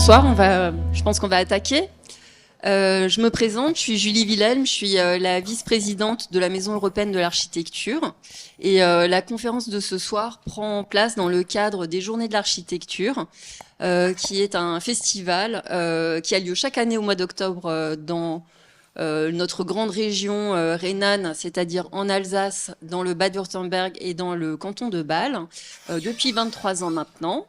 bonsoir, je pense qu'on va attaquer. Je me présente, je suis Julie Wilhelm, je suis la vice-présidente de la Maison européenne de l'architecture. Et la conférence de ce soir prend place dans le cadre des Journées de l'architecture, qui est un festival qui a lieu chaque année au mois d'octobre dans notre grande région rhénane, c'est-à-dire en Alsace, dans le Bade-Wurtemberg et dans le canton de Bâle, depuis 23 ans maintenant.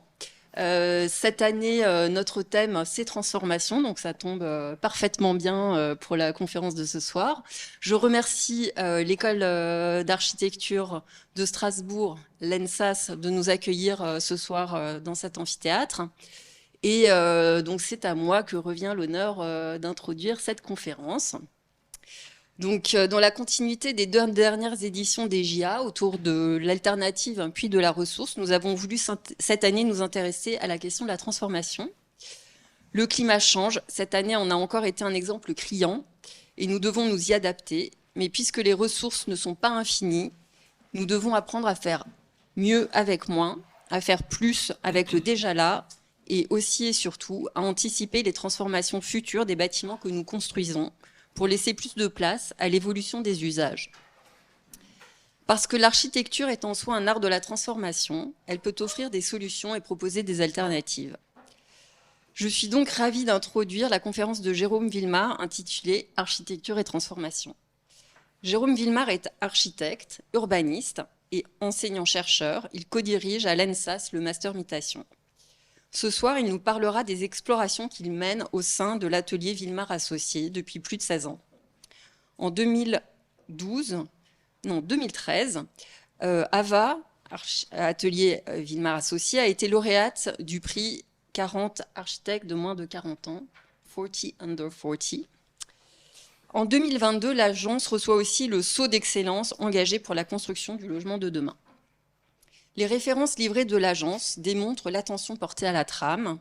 Cette année, notre thème, c'est transformation, donc ça tombe parfaitement bien pour la conférence de ce soir. Je remercie l'école d'architecture de Strasbourg, l'ENSAS, de nous accueillir ce soir dans cet amphithéâtre. Et donc c'est à moi que revient l'honneur d'introduire cette conférence. Donc, dans la continuité des deux dernières éditions des JA, autour de l'alternative puis de la ressource, nous avons voulu cette année nous intéresser à la question de la transformation. Le climat change. Cette année, on a encore été un exemple criant et nous devons nous y adapter. Mais puisque les ressources ne sont pas infinies, nous devons apprendre à faire mieux avec moins, à faire plus avec le déjà là et aussi et surtout à anticiper les transformations futures des bâtiments que nous construisons, pour laisser plus de place à l'évolution des usages. Parce que l'architecture est en soi un art de la transformation, elle peut offrir des solutions et proposer des alternatives. Je suis donc ravie d'introduire la conférence de Jérôme Wilmar intitulée « Architecture et transformation ». Jérôme Wilmar est architecte, urbaniste et enseignant-chercheur. Il co-dirige à l'ENSAS le Master Mutation. Ce soir, il nous parlera des explorations qu'il mène au sein de l'atelier Wilmar Associés depuis plus de 16 ans. En 2013, AVA, atelier Wilmar Associés, a été lauréate du prix 40 architectes de moins de 40 ans, 40 under 40. En 2022, l'agence reçoit aussi le Sceau d'excellence engagé pour la construction du logement de demain. Les références livrées de l'agence démontrent l'attention portée à la trame,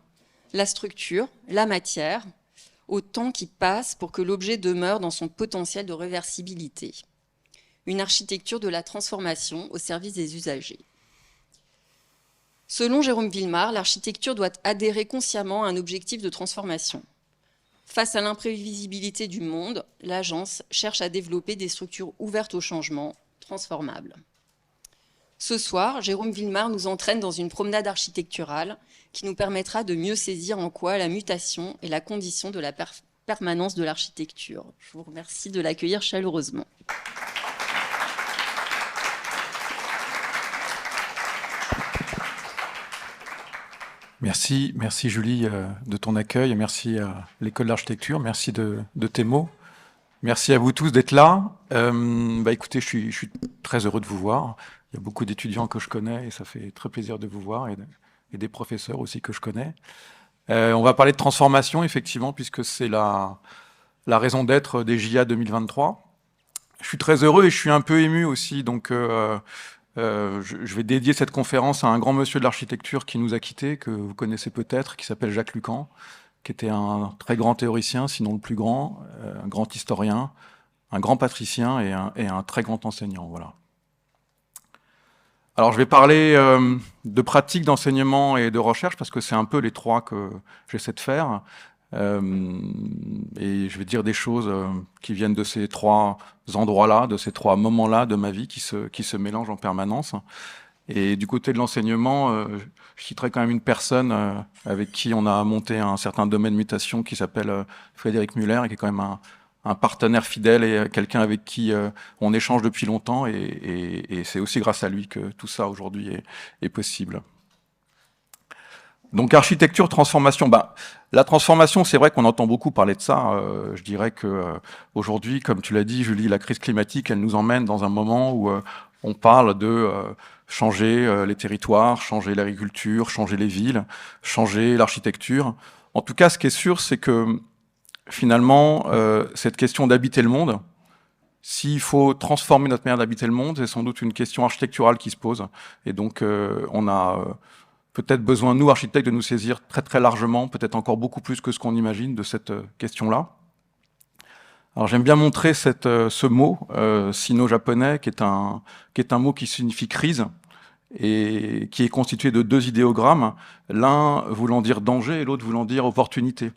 la structure, la matière, au temps qui passe pour que l'objet demeure dans son potentiel de réversibilité. Une architecture de la transformation au service des usagers. Selon Jérôme Wilmar, l'architecture doit adhérer consciemment à un objectif de transformation. Face à l'imprévisibilité du monde, l'agence cherche à développer des structures ouvertes au changement, transformables. Ce soir, Jérôme Wilmar nous entraîne dans une promenade architecturale qui nous permettra de mieux saisir en quoi la mutation est la condition de la permanence de l'architecture. Je vous remercie de l'accueillir chaleureusement. Merci Julie de ton accueil, merci à l'école d'architecture, merci de tes mots. Merci à vous tous d'être là. Écoutez, je suis très heureux de vous voir. Il y a beaucoup d'étudiants que je connais et ça fait très plaisir de vous voir et des professeurs aussi que je connais. On va parler de transformation, effectivement, puisque c'est la raison d'être des JA 2023. Je suis très heureux et je suis un peu ému aussi. Donc, je vais dédier cette conférence à un grand monsieur de l'architecture qui nous a quittés, que vous connaissez peut-être, qui s'appelle Jacques Lucan, qui était un très grand théoricien, sinon le plus grand, un grand historien, un grand patricien et un très grand enseignant. Voilà. Alors, je vais parler de pratiques d'enseignement et de recherche, parce que c'est un peu les trois que j'essaie de faire. Et je vais dire des choses qui viennent de ces trois endroits-là, de ces trois moments-là de ma vie qui se mélangent en permanence. Et du côté de l'enseignement, je citerai quand même une personne avec qui on a monté un certain domaine de mutation qui s'appelle Frédéric Muller, et qui est quand même un partenaire fidèle et quelqu'un avec qui on échange depuis longtemps. Et c'est aussi grâce à lui que tout ça aujourd'hui est possible. Donc architecture, transformation. La transformation, c'est vrai qu'on entend beaucoup parler de ça. Je dirais que aujourd'hui, comme tu l'as dit, Julie, la crise climatique, elle nous emmène dans un moment où on parle de changer les territoires, changer l'agriculture, changer les villes, changer l'architecture. En tout cas, ce qui est sûr, c'est que finalement, cette question d'habiter le monde, s'il faut transformer notre manière d'habiter le monde, c'est sans doute une question architecturale qui se pose. Et donc, on a peut-être besoin, nous, architectes, de nous saisir très très largement, peut-être encore beaucoup plus que ce qu'on imagine de cette question-là. Alors j'aime bien montrer ce mot sino-japonais, qui est un mot qui signifie crise, et qui est constitué de 2 idéogrammes, l'un voulant dire danger et l'autre voulant dire opportunité.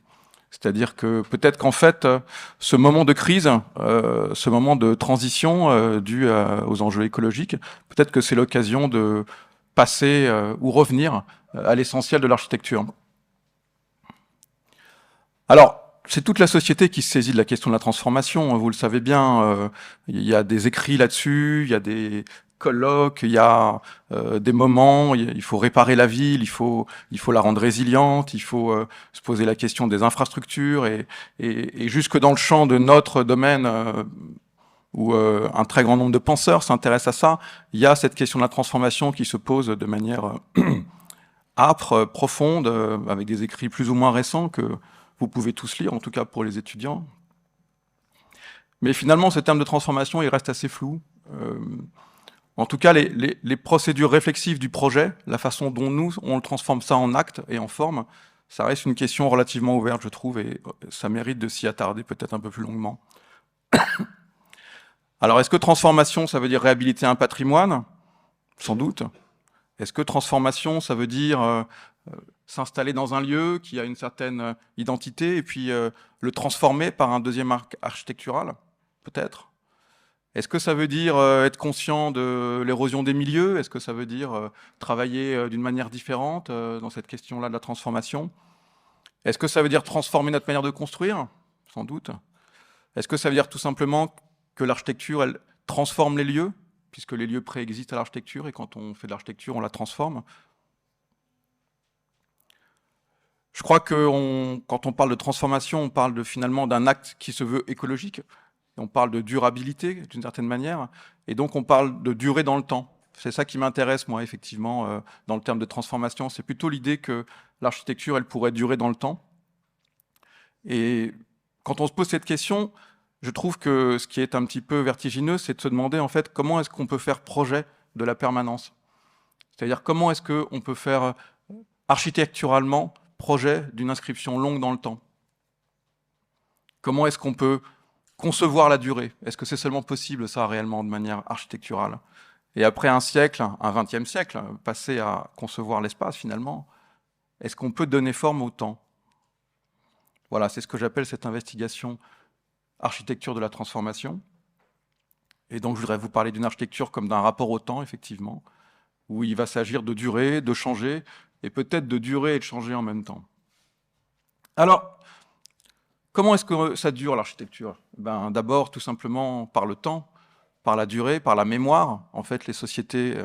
C'est-à-dire que peut-être qu'en fait, ce moment de crise, ce moment de transition dû aux enjeux écologiques, peut-être que c'est l'occasion de passer ou revenir à l'essentiel de l'architecture. Alors, c'est toute la société qui se saisit de la question de la transformation, vous le savez bien, il y a des écrits là-dessus, il y a des colloques, il y a des moments, il faut réparer la ville, il faut la rendre résiliente, il faut se poser la question des infrastructures, et jusque dans le champ de notre domaine, où un très grand nombre de penseurs s'intéressent à ça, il y a cette question de la transformation qui se pose de manière âpre, profonde, avec des écrits plus ou moins récents que vous pouvez tous lire, en tout cas pour les étudiants. Mais finalement, ce terme de transformation, il reste assez flou. En tout cas, les procédures réflexives du projet, la façon dont nous, on transforme ça en acte et en forme, ça reste une question relativement ouverte, je trouve, et ça mérite de s'y attarder peut-être un peu plus longuement. Alors, est-ce que transformation, ça veut dire réhabiliter un patrimoine? Sans doute. Est-ce que transformation, ça veut dire s'installer dans un lieu qui a une certaine identité et puis le transformer par un deuxième arc architectural? Peut-être. Est-ce que ça veut dire être conscient de l'érosion des milieux? Est-ce que ça veut dire travailler d'une manière différente dans cette question-là de la transformation? Est-ce que ça veut dire transformer notre manière de construire? Sans doute. Est-ce que ça veut dire tout simplement que l'architecture, elle transforme les lieux, puisque les lieux préexistent à l'architecture, et quand on fait de l'architecture, on la transforme? Je crois que quand on parle de transformation, on parle finalement d'un acte qui se veut écologique. On parle de durabilité, d'une certaine manière, et donc on parle de durée dans le temps. C'est ça qui m'intéresse, moi, effectivement, dans le terme de transformation. C'est plutôt l'idée que l'architecture, elle pourrait durer dans le temps. Et quand on se pose cette question, je trouve que ce qui est un petit peu vertigineux, c'est de se demander, en fait, comment est-ce qu'on peut faire projet de la permanence? C'est-à-dire, comment est-ce qu'on peut faire architecturalement projet d'une inscription longue dans le temps? Comment est-ce qu'on peut concevoir la durée? Est-ce que c'est seulement possible, ça, réellement, de manière architecturale? Et après un siècle, un 20e siècle, passé à concevoir l'espace, finalement, est-ce qu'on peut donner forme au temps? Voilà, c'est ce que j'appelle cette investigation architecture de la transformation. Et donc, je voudrais vous parler d'une architecture comme d'un rapport au temps, effectivement, où il va s'agir de durer, de changer, et peut-être de durer et de changer en même temps. Alors, comment est-ce que ça dure, l'architecture? D'abord, tout simplement, par le temps, par la durée, par la mémoire. En fait, les sociétés,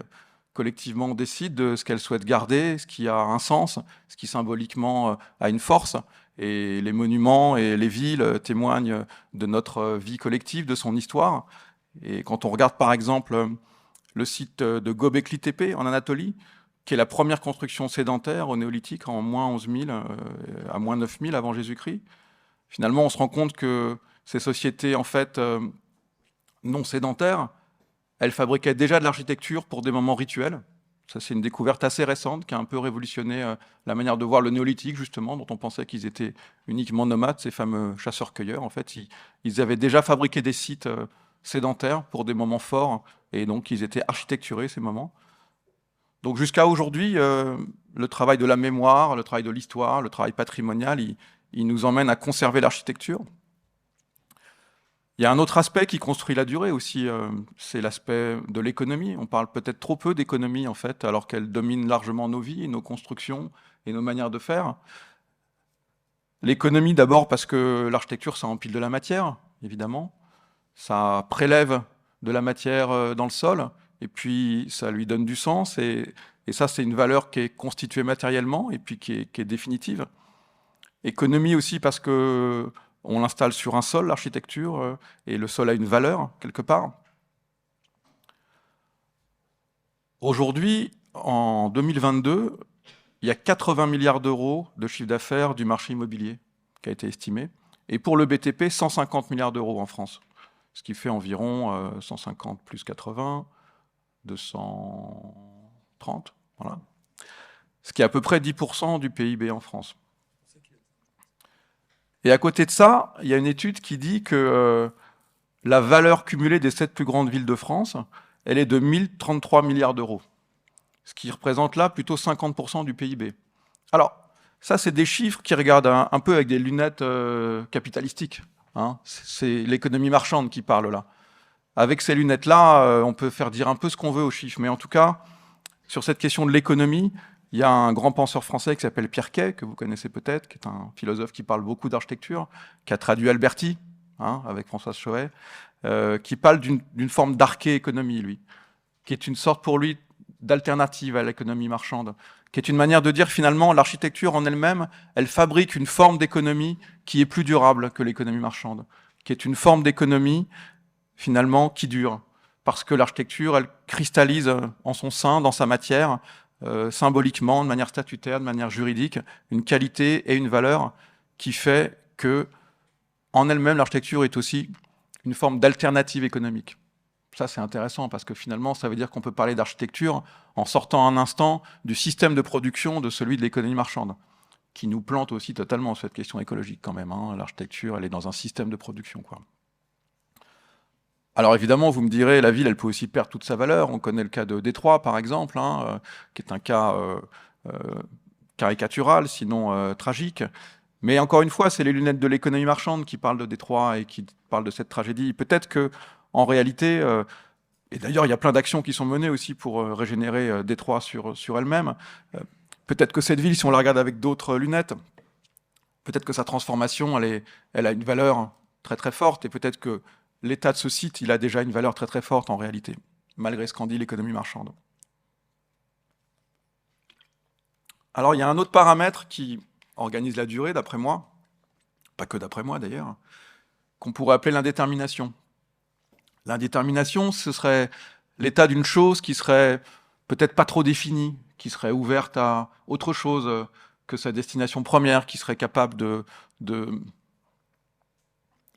collectivement, décident de ce qu'elles souhaitent garder, ce qui a un sens, ce qui symboliquement a une force. Et les monuments et les villes témoignent de notre vie collective, de son histoire. Et quand on regarde, par exemple, le site de Göbekli Tepe, en Anatolie, qui est la première construction sédentaire au néolithique, en moins 11 000 à moins 9 000 avant Jésus-Christ, finalement, on se rend compte que ces sociétés, en fait, non sédentaires, elles fabriquaient déjà de l'architecture pour des moments rituels. Ça, c'est une découverte assez récente qui a un peu révolutionné la manière de voir le néolithique, justement, dont on pensait qu'ils étaient uniquement nomades, ces fameux chasseurs-cueilleurs. En fait, ils avaient déjà fabriqué des sites sédentaires pour des moments forts, et donc ils étaient architecturés, ces moments. Donc jusqu'à aujourd'hui, le travail de la mémoire, le travail de l'histoire, le travail patrimonial, il nous emmène à conserver l'architecture. Il y a un autre aspect qui construit la durée aussi, c'est l'aspect de l'économie. On parle peut-être trop peu d'économie, en fait, alors qu'elle domine largement nos vies, nos constructions et nos manières de faire. L'économie, d'abord, parce que l'architecture, ça empile de la matière, évidemment. Ça prélève de la matière dans le sol, et puis ça lui donne du sens. Et ça, c'est une valeur qui est constituée matériellement, et puis qui est définitive. Économie aussi parce que on l'installe sur un sol, l'architecture, et le sol a une valeur, quelque part. Aujourd'hui, en 2022, il y a 80 milliards d'euros de chiffre d'affaires du marché immobilier qui a été estimé. Et pour le BTP, 150 milliards d'euros en France. Ce qui fait environ 150 plus 80, 230, voilà. Ce qui est à peu près 10% du PIB en France. Et à côté de ça, il y a une étude qui dit que la valeur cumulée des 7 plus grandes villes de France, elle est de 1033 milliards d'euros. ce qui représente là plutôt 50% du PIB. Alors, ça, c'est des chiffres qui regardent un peu avec des lunettes capitalistiques. Hein. C'est l'économie marchande qui parle là. Avec ces lunettes-là, on peut faire dire un peu ce qu'on veut aux chiffres. Mais en tout cas, sur cette question de l'économie, il y a un grand penseur français qui s'appelle Pierre Quay, que vous connaissez peut-être, qui est un philosophe qui parle beaucoup d'architecture, qui a traduit Alberti, hein, avec Françoise Chauvet, qui parle d'une forme d'arché-économie, lui, qui est une sorte pour lui d'alternative à l'économie marchande, qui est une manière de dire finalement l'architecture en elle-même, elle fabrique une forme d'économie qui est plus durable que l'économie marchande, qui est une forme d'économie finalement qui dure, parce que l'architecture, elle cristallise en son sein, dans sa matière, symboliquement, de manière statutaire, de manière juridique, une qualité et une valeur qui fait que, en elle-même, l'architecture est aussi une forme d'alternative économique. Ça, c'est intéressant parce que finalement, ça veut dire qu'on peut parler d'architecture en sortant un instant du système de production de celui de l'économie marchande, qui nous plante aussi totalement sur cette question écologique quand même. Hein. L'architecture, elle est dans un système de production, quoi. Alors évidemment, vous me direz, la ville, elle peut aussi perdre toute sa valeur. On connaît le cas de Détroit, par exemple, hein, qui est un cas caricatural, sinon tragique. Mais encore une fois, c'est les lunettes de l'économie marchande qui parlent de Détroit et qui parlent de cette tragédie. Peut-être que, en réalité, et d'ailleurs, il y a plein d'actions qui sont menées aussi pour régénérer Détroit sur elle-même. Peut-être que cette ville, si on la regarde avec d'autres lunettes, peut-être que sa transformation, elle a une valeur très très forte, et peut-être que l'état de ce site, il a déjà une valeur très très forte en réalité, malgré ce qu'en dit l'économie marchande. Alors, il y a un autre paramètre qui organise la durée, d'après moi, pas que d'après moi d'ailleurs, qu'on pourrait appeler l'indétermination. L'indétermination, ce serait l'état d'une chose qui serait peut-être pas trop définie, qui serait ouverte à autre chose que sa destination première, qui serait capable de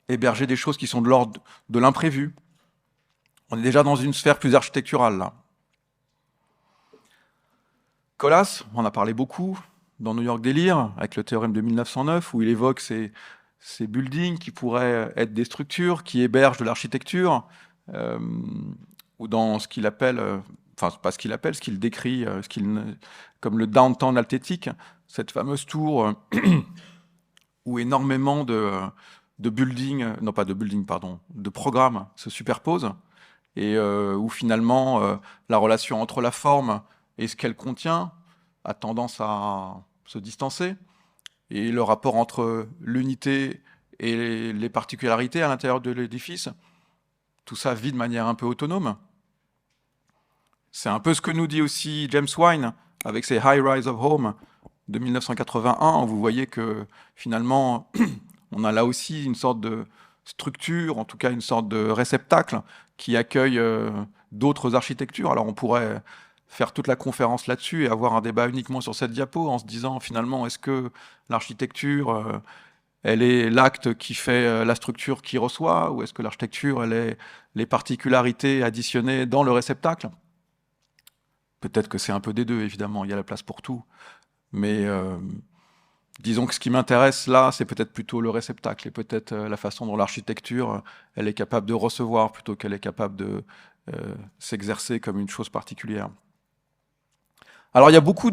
héberger des choses qui sont de l'ordre de l'imprévu. On est déjà dans une sphère plus architecturale, là. Collas, on en a parlé beaucoup dans New York Délire, avec le théorème de 1909, où il évoque ces buildings qui pourraient être des structures qui hébergent de l'architecture, ou dans ce qu'il appelle, enfin pas ce qu'il appelle, ce qu'il décrit comme le downtown althétique, cette fameuse tour où énormément de buildings, non pas de buildings, pardon, de programmes se superposent, et où finalement la relation entre la forme et ce qu'elle contient a tendance à se distancer, et le rapport entre l'unité et les particularités à l'intérieur de l'édifice, tout ça vit de manière un peu autonome. C'est un peu ce que nous dit aussi James Wine avec ses High Rise of Home de 1981, où vous voyez que finalement on a là aussi une sorte de structure, en tout cas une sorte de réceptacle qui accueille d'autres architectures. Alors on pourrait faire toute la conférence là-dessus et avoir un débat uniquement sur cette diapo en se disant finalement est-ce que l'architecture elle est l'acte qui fait la structure qui reçoit, ou est-ce que l'architecture elle est les particularités additionnées dans le réceptacle? Peut-être que c'est un peu des deux, évidemment, il y a la place pour tout, mais disons que ce qui m'intéresse là, c'est peut-être plutôt le réceptacle et peut-être la façon dont l'architecture elle est capable de recevoir plutôt qu'elle est capable de s'exercer comme une chose particulière. Alors il y a beaucoup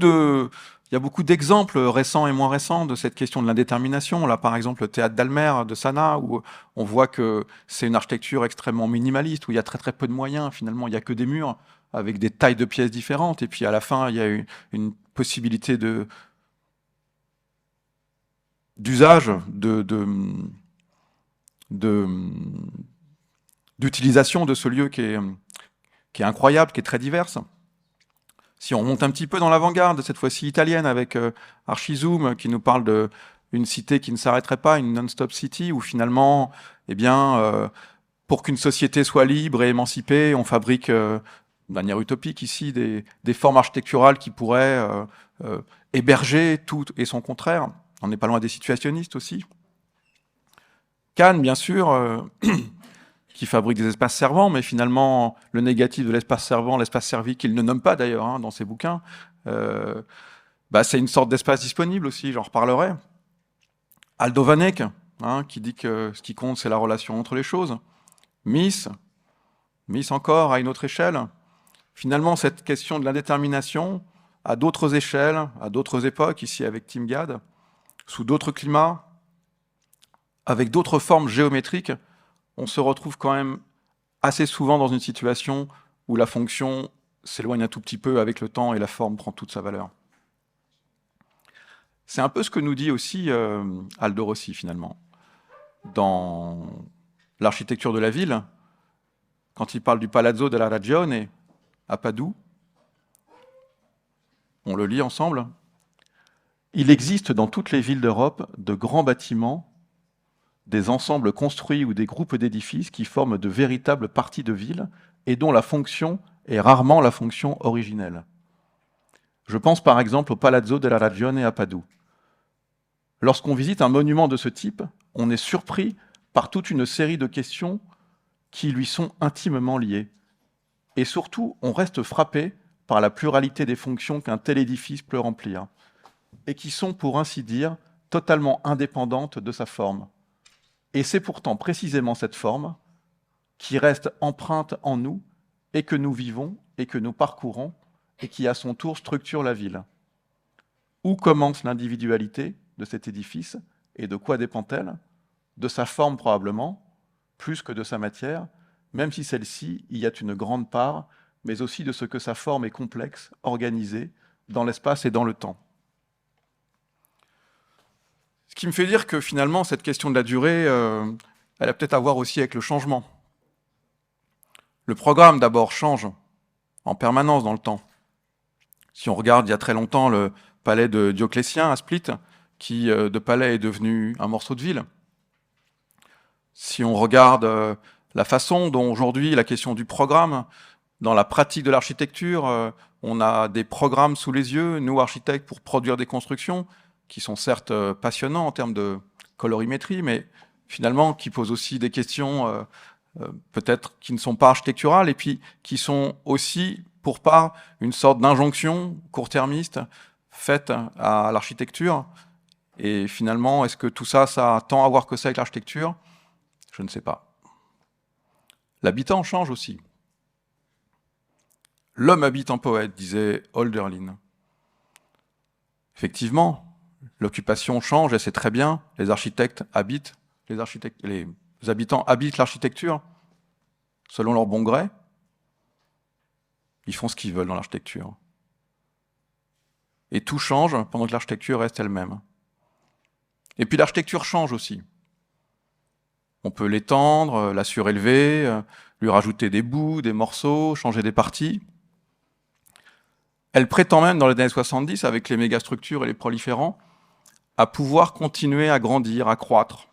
d'exemples récents et moins récents de cette question de l'indétermination. Là, par exemple, le théâtre d'Almer de Sanaa, où on voit que c'est une architecture extrêmement minimaliste, où il y a très très peu de moyens. Finalement, il n'y a que des murs avec des tailles de pièces différentes. Et puis à la fin, il y a une possibilité d'usage, d'utilisation de ce lieu qui est incroyable, qui est très diverse. Si on monte un petit peu dans l'avant-garde, cette fois-ci italienne, avec Archizoom, qui nous parle d'une cité qui ne s'arrêterait pas, une non-stop city, où finalement, eh bien, pour qu'une société soit libre et émancipée, on fabrique, de manière utopique ici, des formes architecturales qui pourraient héberger tout et son contraire. On n'est pas loin des situationnistes aussi. Cannes, bien sûr, qui fabrique des espaces servants, mais finalement, le négatif de l'espace servant, l'espace servi, qu'il ne nomme pas d'ailleurs hein, dans ses bouquins, c'est une sorte d'espace disponible aussi, j'en reparlerai. Aldo Van Eyck, hein, qui dit que ce qui compte, c'est la relation entre les choses. Mies encore, à une autre échelle, Finalement, cette question de l'indétermination, à d'autres échelles, à d'autres époques, ici avec Tim Gad, sous d'autres climats, avec d'autres formes géométriques, on se retrouve quand même assez souvent dans une situation où la fonction s'éloigne un tout petit peu avec le temps et la forme prend toute sa valeur. C'est un peu ce que nous dit aussi Aldo Rossi, finalement. Dans l'architecture de la ville, quand il parle du Palazzo della Ragione, à Padoue, on le lit ensemble. Il existe dans toutes les villes d'Europe de grands bâtiments, des ensembles construits ou des groupes d'édifices qui forment de véritables parties de ville et dont la fonction est rarement la fonction originelle. Je pense par exemple au Palazzo della Ragione à Padoue. Lorsqu'on visite un monument de ce type, on est surpris par toute une série de questions qui lui sont intimement liées. Et surtout, on reste frappé par la pluralité des fonctions qu'un tel édifice peut remplir, et qui sont, pour ainsi dire, totalement indépendantes de sa forme. Et c'est pourtant précisément cette forme qui reste empreinte en nous, et que nous vivons, et que nous parcourons, et qui à son tour structure la ville. Où commence l'individualité de cet édifice, et de quoi dépend-elle? De sa forme probablement, plus que de sa matière, même si celle-ci y a une grande part, mais aussi de ce que sa forme est complexe, organisée, dans l'espace et dans le temps. Ce qui me fait dire que finalement, cette question de la durée, elle a peut-être à voir aussi avec le changement. Le programme d'abord change en permanence dans le temps. Si on regarde il y a très longtemps le palais de Dioclétien à Split, qui de palais est devenu un morceau de ville. Si on regarde la façon dont aujourd'hui la question du programme, dans la pratique de l'architecture, on a des programmes sous les yeux, nous architectes, pour produire des constructions qui sont certes passionnants en termes de colorimétrie, mais finalement qui posent aussi des questions peut-être qui ne sont pas architecturales et puis qui sont aussi pour part une sorte d'injonction court-termiste faite à l'architecture. Et finalement, est-ce que tout ça, ça a tant à voir que ça avec l'architecture? Je ne sais pas. L'habitant change aussi. L'homme habite en poète, disait Hölderlin. Effectivement, l'occupation change et c'est très bien. Les architectes habitent, les habitants habitent l'architecture selon leur bon gré. Ils font ce qu'ils veulent dans l'architecture. Et tout change pendant que l'architecture reste elle-même. Et puis l'architecture change aussi. On peut l'étendre, la surélever, lui rajouter des bouts, des morceaux, changer des parties. Elle prétend même, dans les années 70, avec les mégastructures et les proliférants, à pouvoir continuer à grandir, à croître,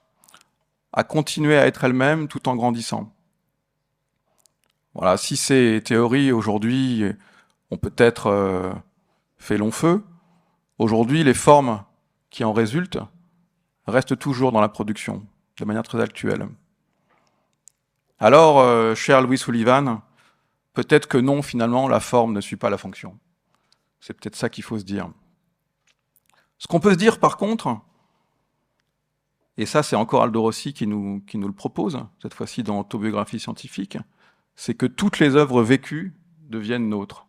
à continuer à être elle-même tout en grandissant. Voilà, si ces théories aujourd'hui ont peut-être fait long feu, aujourd'hui les formes qui en résultent restent toujours dans la production, de manière très actuelle. Alors, cher Louis Sullivan, peut-être que non, finalement, la forme ne suit pas la fonction. C'est peut-être ça qu'il faut se dire. Ce qu'on peut se dire, par contre, et ça c'est encore Aldo Rossi qui nous le propose, cette fois-ci dans Autobiographie scientifique, c'est que toutes les œuvres vécues deviennent nôtres.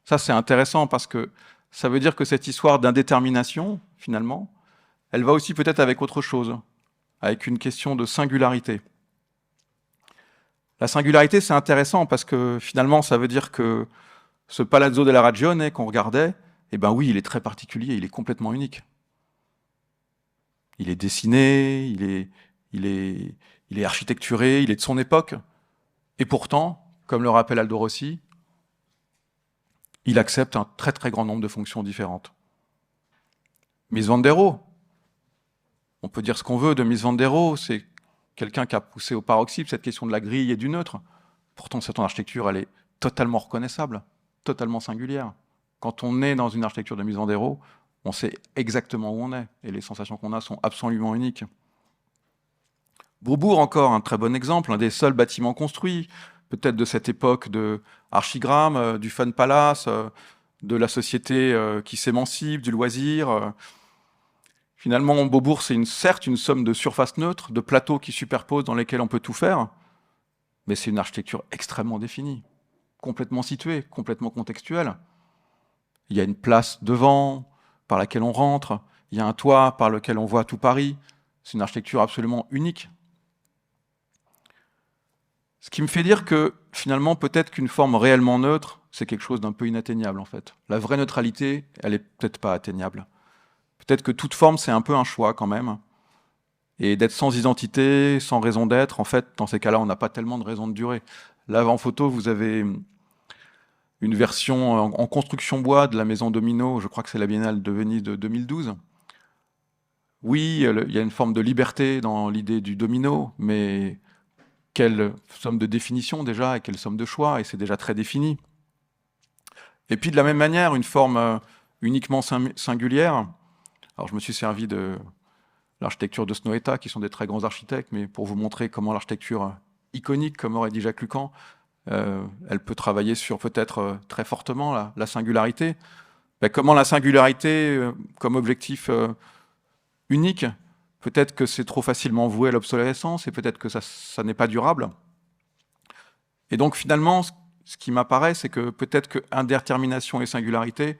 Ça c'est intéressant parce que ça veut dire que cette histoire d'indétermination, finalement, elle va aussi peut-être avec autre chose, avec une question de singularité. La singularité, c'est intéressant parce que finalement, ça veut dire que ce Palazzo della Ragione qu'on regardait, eh ben oui, il est très particulier, il est complètement unique. Il est dessiné, il est architecturé, il est de son époque. Et pourtant, comme le rappelle Aldo Rossi, il accepte un très très grand nombre de fonctions différentes. Mies van der Rohe, on peut dire ce qu'on veut de Mies van der Rohe, c'est quelqu'un qui a poussé au paroxysme cette question de la grille et du neutre. Pourtant, cette architecture, elle est totalement reconnaissable, totalement singulière. Quand on est dans une architecture de Mies van der Rohe, on sait exactement où on est, et les sensations qu'on a sont absolument uniques. Beaubourg, encore un très bon exemple, un des seuls bâtiments construits, peut-être de cette époque de Archigramme, du Fun Palace, de la société qui s'émancipe, du loisir. Finalement, Beaubourg, c'est certes une somme de surfaces neutres, de plateaux qui superposent dans lesquels on peut tout faire, mais c'est une architecture extrêmement définie. complètement situé, complètement contextuel. Il y a une place devant, par laquelle on rentre, il y a un toit par lequel on voit tout Paris. C'est une architecture absolument unique. Ce qui me fait dire que, finalement, peut-être qu'une forme réellement neutre, c'est quelque chose d'un peu inatteignable, en fait. La vraie neutralité, elle est peut-être pas atteignable. Peut-être que toute forme, c'est un peu un choix, quand même. Et d'être sans identité, sans raison d'être, en fait, dans ces cas-là, on n'a pas tellement de raison de durer. Là, en photo, vous avez une version en construction bois de la maison Domino, je crois que c'est la Biennale de Venise de 2012. Oui, il y a une forme de liberté dans l'idée du domino, mais quelle somme de définition déjà et quelle somme de choix, et c'est déjà très défini. Et puis de la même manière, une forme uniquement singulière. Alors je me suis servi de l'architecture de Snohetta, qui sont des très grands architectes, mais pour vous montrer comment l'architecture iconique, comme aurait dit Jacques Lucan, elle peut travailler sur peut-être très fortement la singularité. Ben, comment la singularité, comme objectif unique, peut-être que c'est trop facilement voué à l'obsolescence et peut-être que ça n'est pas durable. Et donc finalement, ce qui m'apparaît, c'est que peut-être que indétermination et singularité,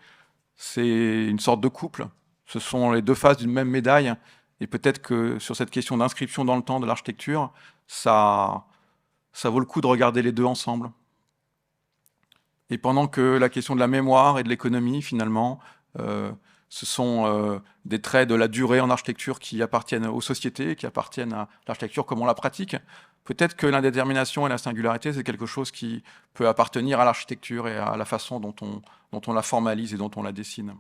c'est une sorte de couple. Ce sont les deux faces d'une même médaille. Et peut-être que sur cette question d'inscription dans le temps de l'architecture, ça vaut le coup de regarder les deux ensemble. Et pendant que la question de la mémoire et de l'économie, finalement, ce sont des traits de la durée en architecture qui appartiennent aux sociétés, qui appartiennent à l'architecture comme on la pratique. Peut-être que l'indétermination et la singularité, c'est quelque chose qui peut appartenir à l'architecture et à la façon dont on la formalise et dont on la dessine.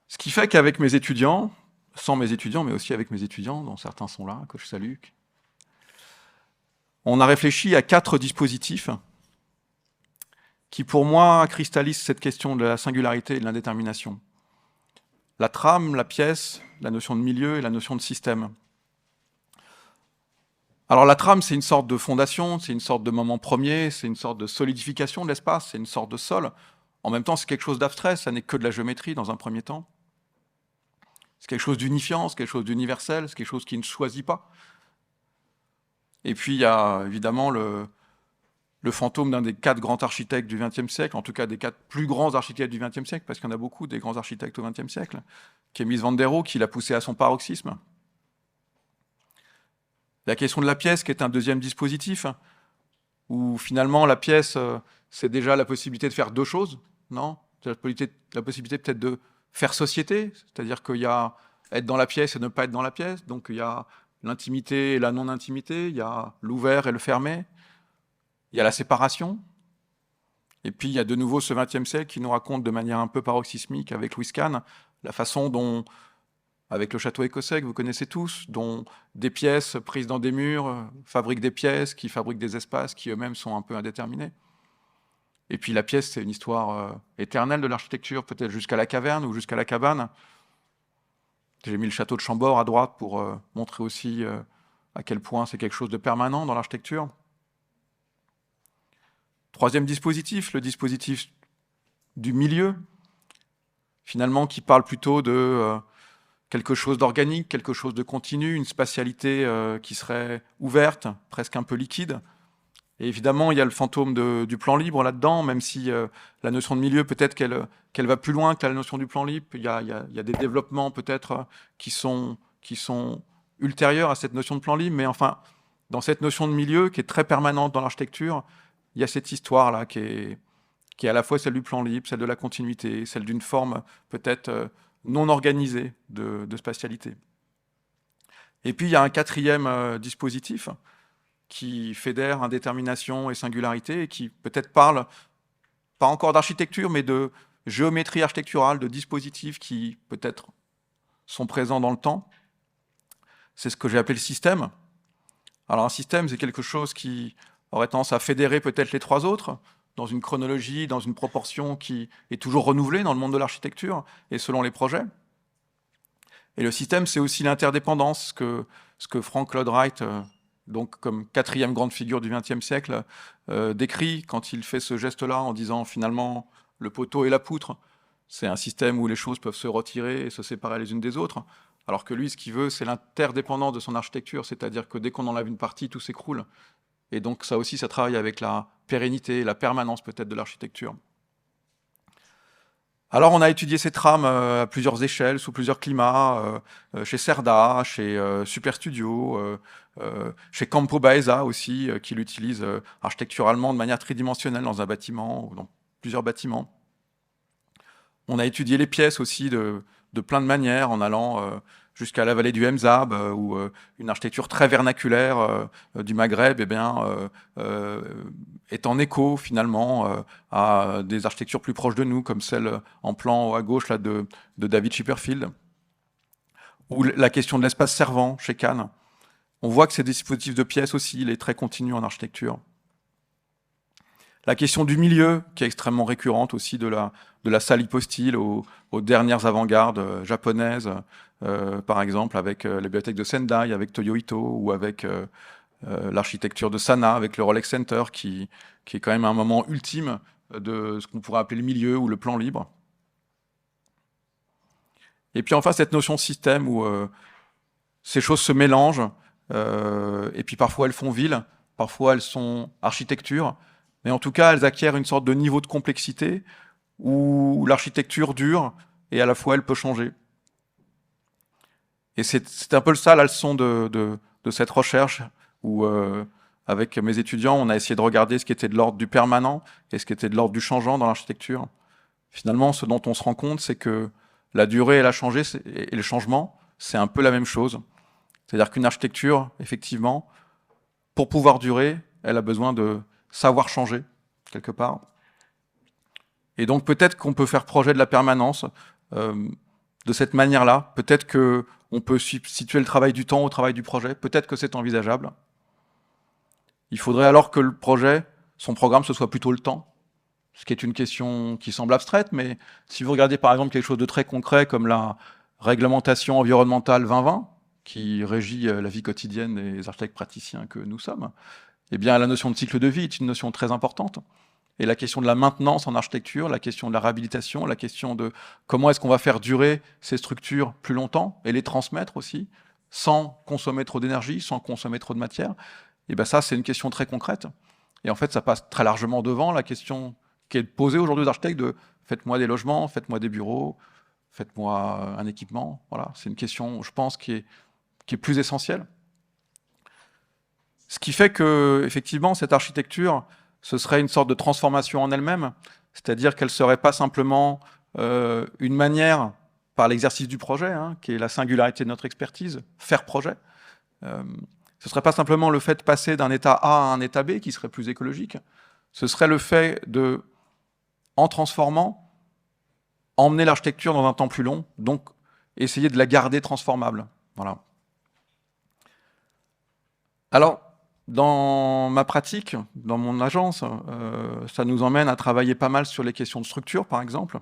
Ce qui fait qu'avec mes étudiants, sans mes étudiants, mais aussi avec mes étudiants, dont certains sont là, que je salue, on a réfléchi à 4 dispositifs qui, pour moi, cristallisent cette question de la singularité et de l'indétermination. La trame, la pièce, la notion de milieu et la notion de système. Alors la trame, c'est une sorte de fondation, c'est une sorte de moment premier, c'est une sorte de solidification de l'espace, c'est une sorte de sol. En même temps, c'est quelque chose d'abstrait, ça n'est que de la géométrie dans un premier temps. C'est quelque chose d'unifiant, c'est quelque chose d'universel, c'est quelque chose qui ne choisit pas. Et puis il y a évidemment le fantôme d'un des 4 grands architectes du XXe siècle, en tout cas des 4 plus grands architectes du XXe siècle, parce qu'il y en a beaucoup des grands architectes au XXe siècle, qui est Mies van der Rohe, qui l'a poussé à son paroxysme. La question de la pièce, qui est un deuxième dispositif, où finalement la pièce, c'est déjà la possibilité de faire 2 choses, non ? C'est la possibilité peut-être de faire société, c'est-à-dire qu'il y a être dans la pièce et ne pas être dans la pièce, donc il y a l'intimité et la non-intimité, il y a l'ouvert et le fermé, il y a la séparation, et puis il y a de nouveau ce XXe siècle qui nous raconte de manière un peu paroxysmique avec Louis Kahn, la façon dont, avec le château écossais que vous connaissez tous, dont des pièces prises dans des murs fabriquent des pièces, qui fabriquent des espaces qui eux-mêmes sont un peu indéterminés. Et puis la pièce, c'est une histoire éternelle de l'architecture, peut-être jusqu'à la caverne ou jusqu'à la cabane. J'ai mis le château de Chambord à droite pour montrer aussi à quel point c'est quelque chose de permanent dans l'architecture. Troisième dispositif, le dispositif du milieu, finalement, qui parle plutôt de quelque chose d'organique, quelque chose de continu, une spatialité qui serait ouverte, presque un peu liquide. Et évidemment, il y a le fantôme du plan libre là-dedans, même si la notion de milieu, peut-être qu'elle va plus loin que la notion du plan libre. Il y a des développements peut-être qui sont ultérieurs à cette notion de plan libre, mais enfin, dans cette notion de milieu qui est très permanente dans l'architecture, il y a cette histoire-là qui est à la fois celle du plan libre, celle de la continuité, celle d'une forme peut-être non organisée de spatialité. Et puis il y a un quatrième dispositif qui fédère indétermination et singularité et qui peut-être parle, pas encore d'architecture, mais de géométrie architecturale, de dispositifs qui peut-être sont présents dans le temps. C'est ce que j'ai appelé le système. Alors un système, c'est quelque chose qui aurait tendance à fédérer peut-être les 3 autres, dans une chronologie, dans une proportion qui est toujours renouvelée dans le monde de l'architecture et selon les projets. Et le système, c'est aussi l'interdépendance, ce que Frank Lloyd Wright, donc comme 4e grande figure du XXe siècle, décrit quand il fait ce geste-là en disant finalement le poteau et la poutre, c'est un système où les choses peuvent se retirer et se séparer les unes des autres, alors que lui, ce qu'il veut, c'est l'interdépendance de son architecture, c'est-à-dire que dès qu'on enlève une partie, tout s'écroule. Et donc ça aussi, ça travaille avec la pérennité, la permanence peut-être de l'architecture. Alors on a étudié ces trames à plusieurs échelles, sous plusieurs climats, chez Cerda, chez Superstudio, chez Campo Baeza aussi, qui l'utilise architecturalement de manière tridimensionnelle dans un bâtiment ou dans plusieurs bâtiments. On a étudié les pièces aussi de plein de manières, en allant jusqu'à la vallée du Mzab, où une architecture très vernaculaire du Maghreb est en écho finalement à des architectures plus proches de nous, comme celle en plan à gauche là, de David Chipperfield, ou la question de l'espace servant chez Cannes. On voit que ces dispositifs de pièces aussi, il est très continu en architecture. La question du milieu, qui est extrêmement récurrente aussi, de la salle hypostyle aux dernières avant-gardes japonaises, par exemple avec la bibliothèque de Sendai, avec Toyo Ito, ou avec l'architecture de Sana, avec le Rolex Center, qui est quand même un moment ultime de ce qu'on pourrait appeler le milieu ou le plan libre. Et puis enfin, cette notion de système où ces choses se mélangent, et puis parfois elles font ville, parfois elles sont architecture, mais en tout cas, elles acquièrent une sorte de niveau de complexité où l'architecture dure et à la fois elle peut changer. Et c'est un peu ça la leçon de cette recherche où, avec mes étudiants, on a essayé de regarder ce qui était de l'ordre du permanent et ce qui était de l'ordre du changeant dans l'architecture. Finalement, ce dont on se rend compte, c'est que la durée et le changement, c'est un peu la même chose. C'est-à-dire qu'une architecture, effectivement, pour pouvoir durer, elle a besoin de savoir changer, quelque part. Et donc peut-être qu'on peut faire projet de la permanence de cette manière-là. Peut-être qu'on peut situer le travail du temps au travail du projet. Peut-être que c'est envisageable. Il faudrait alors que le projet, son programme, ce soit plutôt le temps. Ce qui est une question qui semble abstraite, mais si vous regardez par exemple quelque chose de très concret comme la réglementation environnementale 2020, qui régit la vie quotidienne des architectes praticiens que nous sommes, eh bien, la notion de cycle de vie est une notion très importante. Et la question de la maintenance en architecture, la question de la réhabilitation, la question de comment est-ce qu'on va faire durer ces structures plus longtemps et les transmettre aussi, sans consommer trop d'énergie, sans consommer trop de matière, et bien ça, c'est une question très concrète. Et en fait, ça passe très largement devant la question qui est posée aujourd'hui aux architectes de faites-moi des logements, faites-moi des bureaux, faites-moi un équipement. Voilà, c'est une question, je pense, qui est plus essentielle. Ce qui fait que, effectivement, cette architecture, ce serait une sorte de transformation en elle-même, c'est-à-dire qu'elle ne serait pas simplement une manière, par l'exercice du projet, hein, qui est la singularité de notre expertise, faire projet. Ce ne serait pas simplement le fait de passer d'un état A à un état B, qui serait plus écologique. Ce serait le fait de, en transformant, emmener l'architecture dans un temps plus long, donc essayer de la garder transformable. Voilà. Alors, dans ma pratique, dans mon agence, ça nous emmène à travailler pas mal sur les questions de structure, par exemple.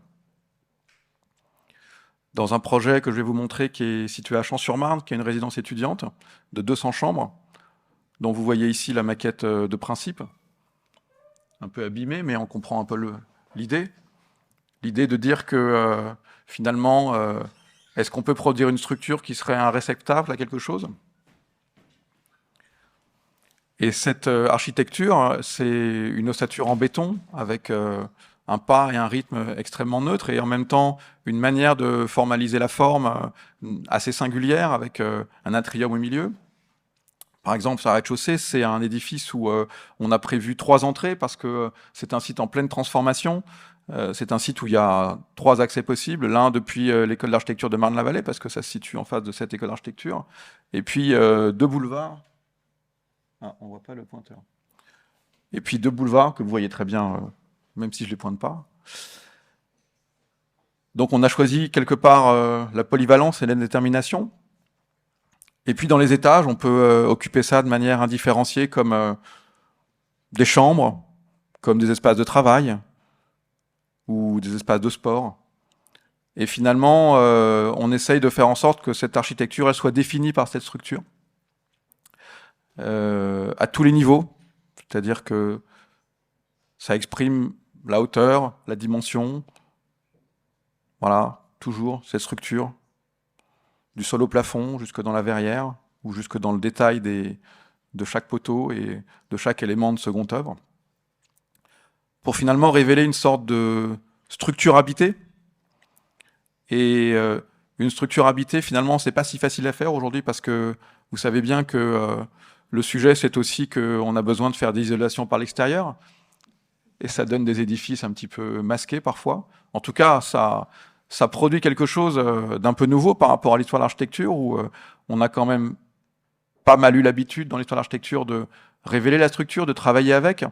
Dans un projet que je vais vous montrer qui est situé à Champs-sur-Marne, qui est une résidence étudiante de 200 chambres, dont vous voyez ici la maquette de principe, un peu abîmée, mais on comprend un peu l'idée. L'idée de dire que finalement, est-ce qu'on peut produire une structure qui serait un réceptacle à quelque chose ? Et cette architecture, c'est une ossature en béton avec un pas et un rythme extrêmement neutre et en même temps une manière de formaliser la forme assez singulière avec un atrium au milieu. Par exemple, sur la rez-de-chaussée, c'est un édifice où on a prévu 3 entrées parce que c'est un site en pleine transformation. C'est un site où il y a 3 accès possibles. L'un depuis l'école d'architecture de Marne-la-Vallée parce que ça se situe en face de cette école d'architecture. Et puis 2 boulevards. Ah, on ne voit pas le pointeur. Et puis 2 boulevards que vous voyez très bien, même si je ne les pointe pas. Donc on a choisi quelque part la polyvalence et l'indétermination. Et puis dans les étages, on peut occuper ça de manière indifférenciée comme des chambres, comme des espaces de travail ou des espaces de sport. Et finalement, on essaye de faire en sorte que cette architecture elle soit définie par cette structure. À tous les niveaux, c'est-à-dire que ça exprime la hauteur, la dimension, voilà, toujours cette structure, du sol au plafond jusque dans la verrière ou jusque dans le détail des de chaque poteau et de chaque élément de seconde œuvre, pour finalement révéler une sorte de structure habitée. Et une structure habitée, finalement, c'est pas si facile à faire aujourd'hui parce que vous savez bien que le sujet, c'est aussi qu'on a besoin de faire des isolations par l'extérieur. Et ça donne des édifices un petit peu masqués parfois. En tout cas, ça produit quelque chose d'un peu nouveau par rapport à l'histoire de l'architecture, où on a quand même pas mal eu l'habitude dans l'histoire de l'architecture de révéler la structure, de travailler avec.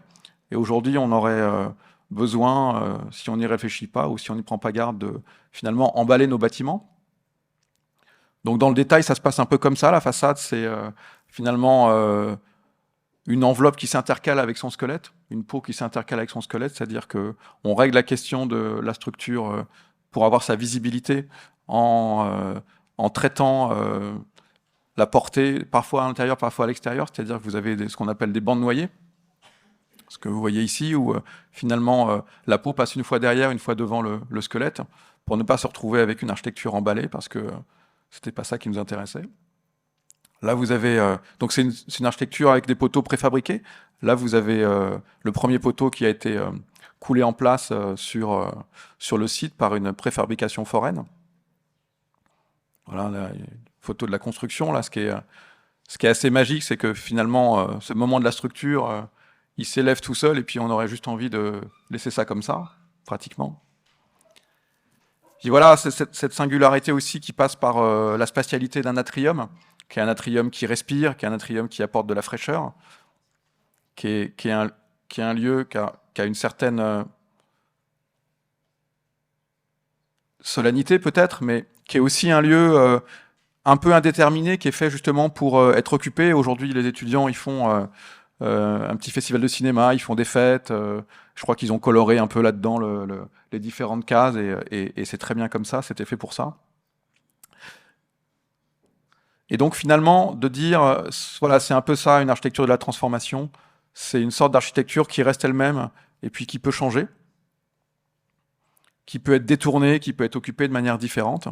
Et aujourd'hui, on aurait besoin, si on n'y réfléchit pas ou si on n'y prend pas garde, de finalement emballer nos bâtiments. Donc dans le détail, ça se passe un peu comme ça. La façade, c'est finalement une enveloppe qui s'intercale avec son squelette, une peau qui s'intercale avec son squelette, c'est-à-dire qu'on règle la question de la structure pour avoir sa visibilité en traitant la portée, parfois à l'intérieur, parfois à l'extérieur, c'est-à-dire que vous avez ce qu'on appelle des bandes noyées, ce que vous voyez ici, où finalement la peau passe une fois derrière, une fois devant le squelette, pour ne pas se retrouver avec une architecture emballée, parce que c'était pas ça qui nous intéressait. Là, vous avez... donc c'est une architecture avec des poteaux préfabriqués. Là, vous avez le premier poteau qui a été coulé en place sur le site par une préfabrication foraine. Voilà, là, une photo de la construction. Là, ce qui est assez magique, c'est que finalement, ce moment de la structure, il s'élève tout seul et puis on aurait juste envie de laisser ça comme ça, pratiquement. Puis voilà, c'est cette singularité aussi qui passe par la spatialité d'un atrium, qui est un atrium qui respire, qui est un atrium qui apporte de la fraîcheur, qui est un lieu qui a une certaine solennité peut-être, mais qui est aussi un lieu un peu indéterminé, qui est fait justement pour être occupé. Aujourd'hui, les étudiants, ils font un petit festival de cinéma, ils font des fêtes. Je crois qu'ils ont coloré un peu là-dedans les différentes cases, et c'est très bien comme ça, c'était fait pour ça. Et donc finalement, de dire, voilà, c'est un peu ça, une architecture de la transformation, c'est une sorte d'architecture qui reste elle-même, et puis qui peut changer, qui peut être détournée, qui peut être occupée de manière différente,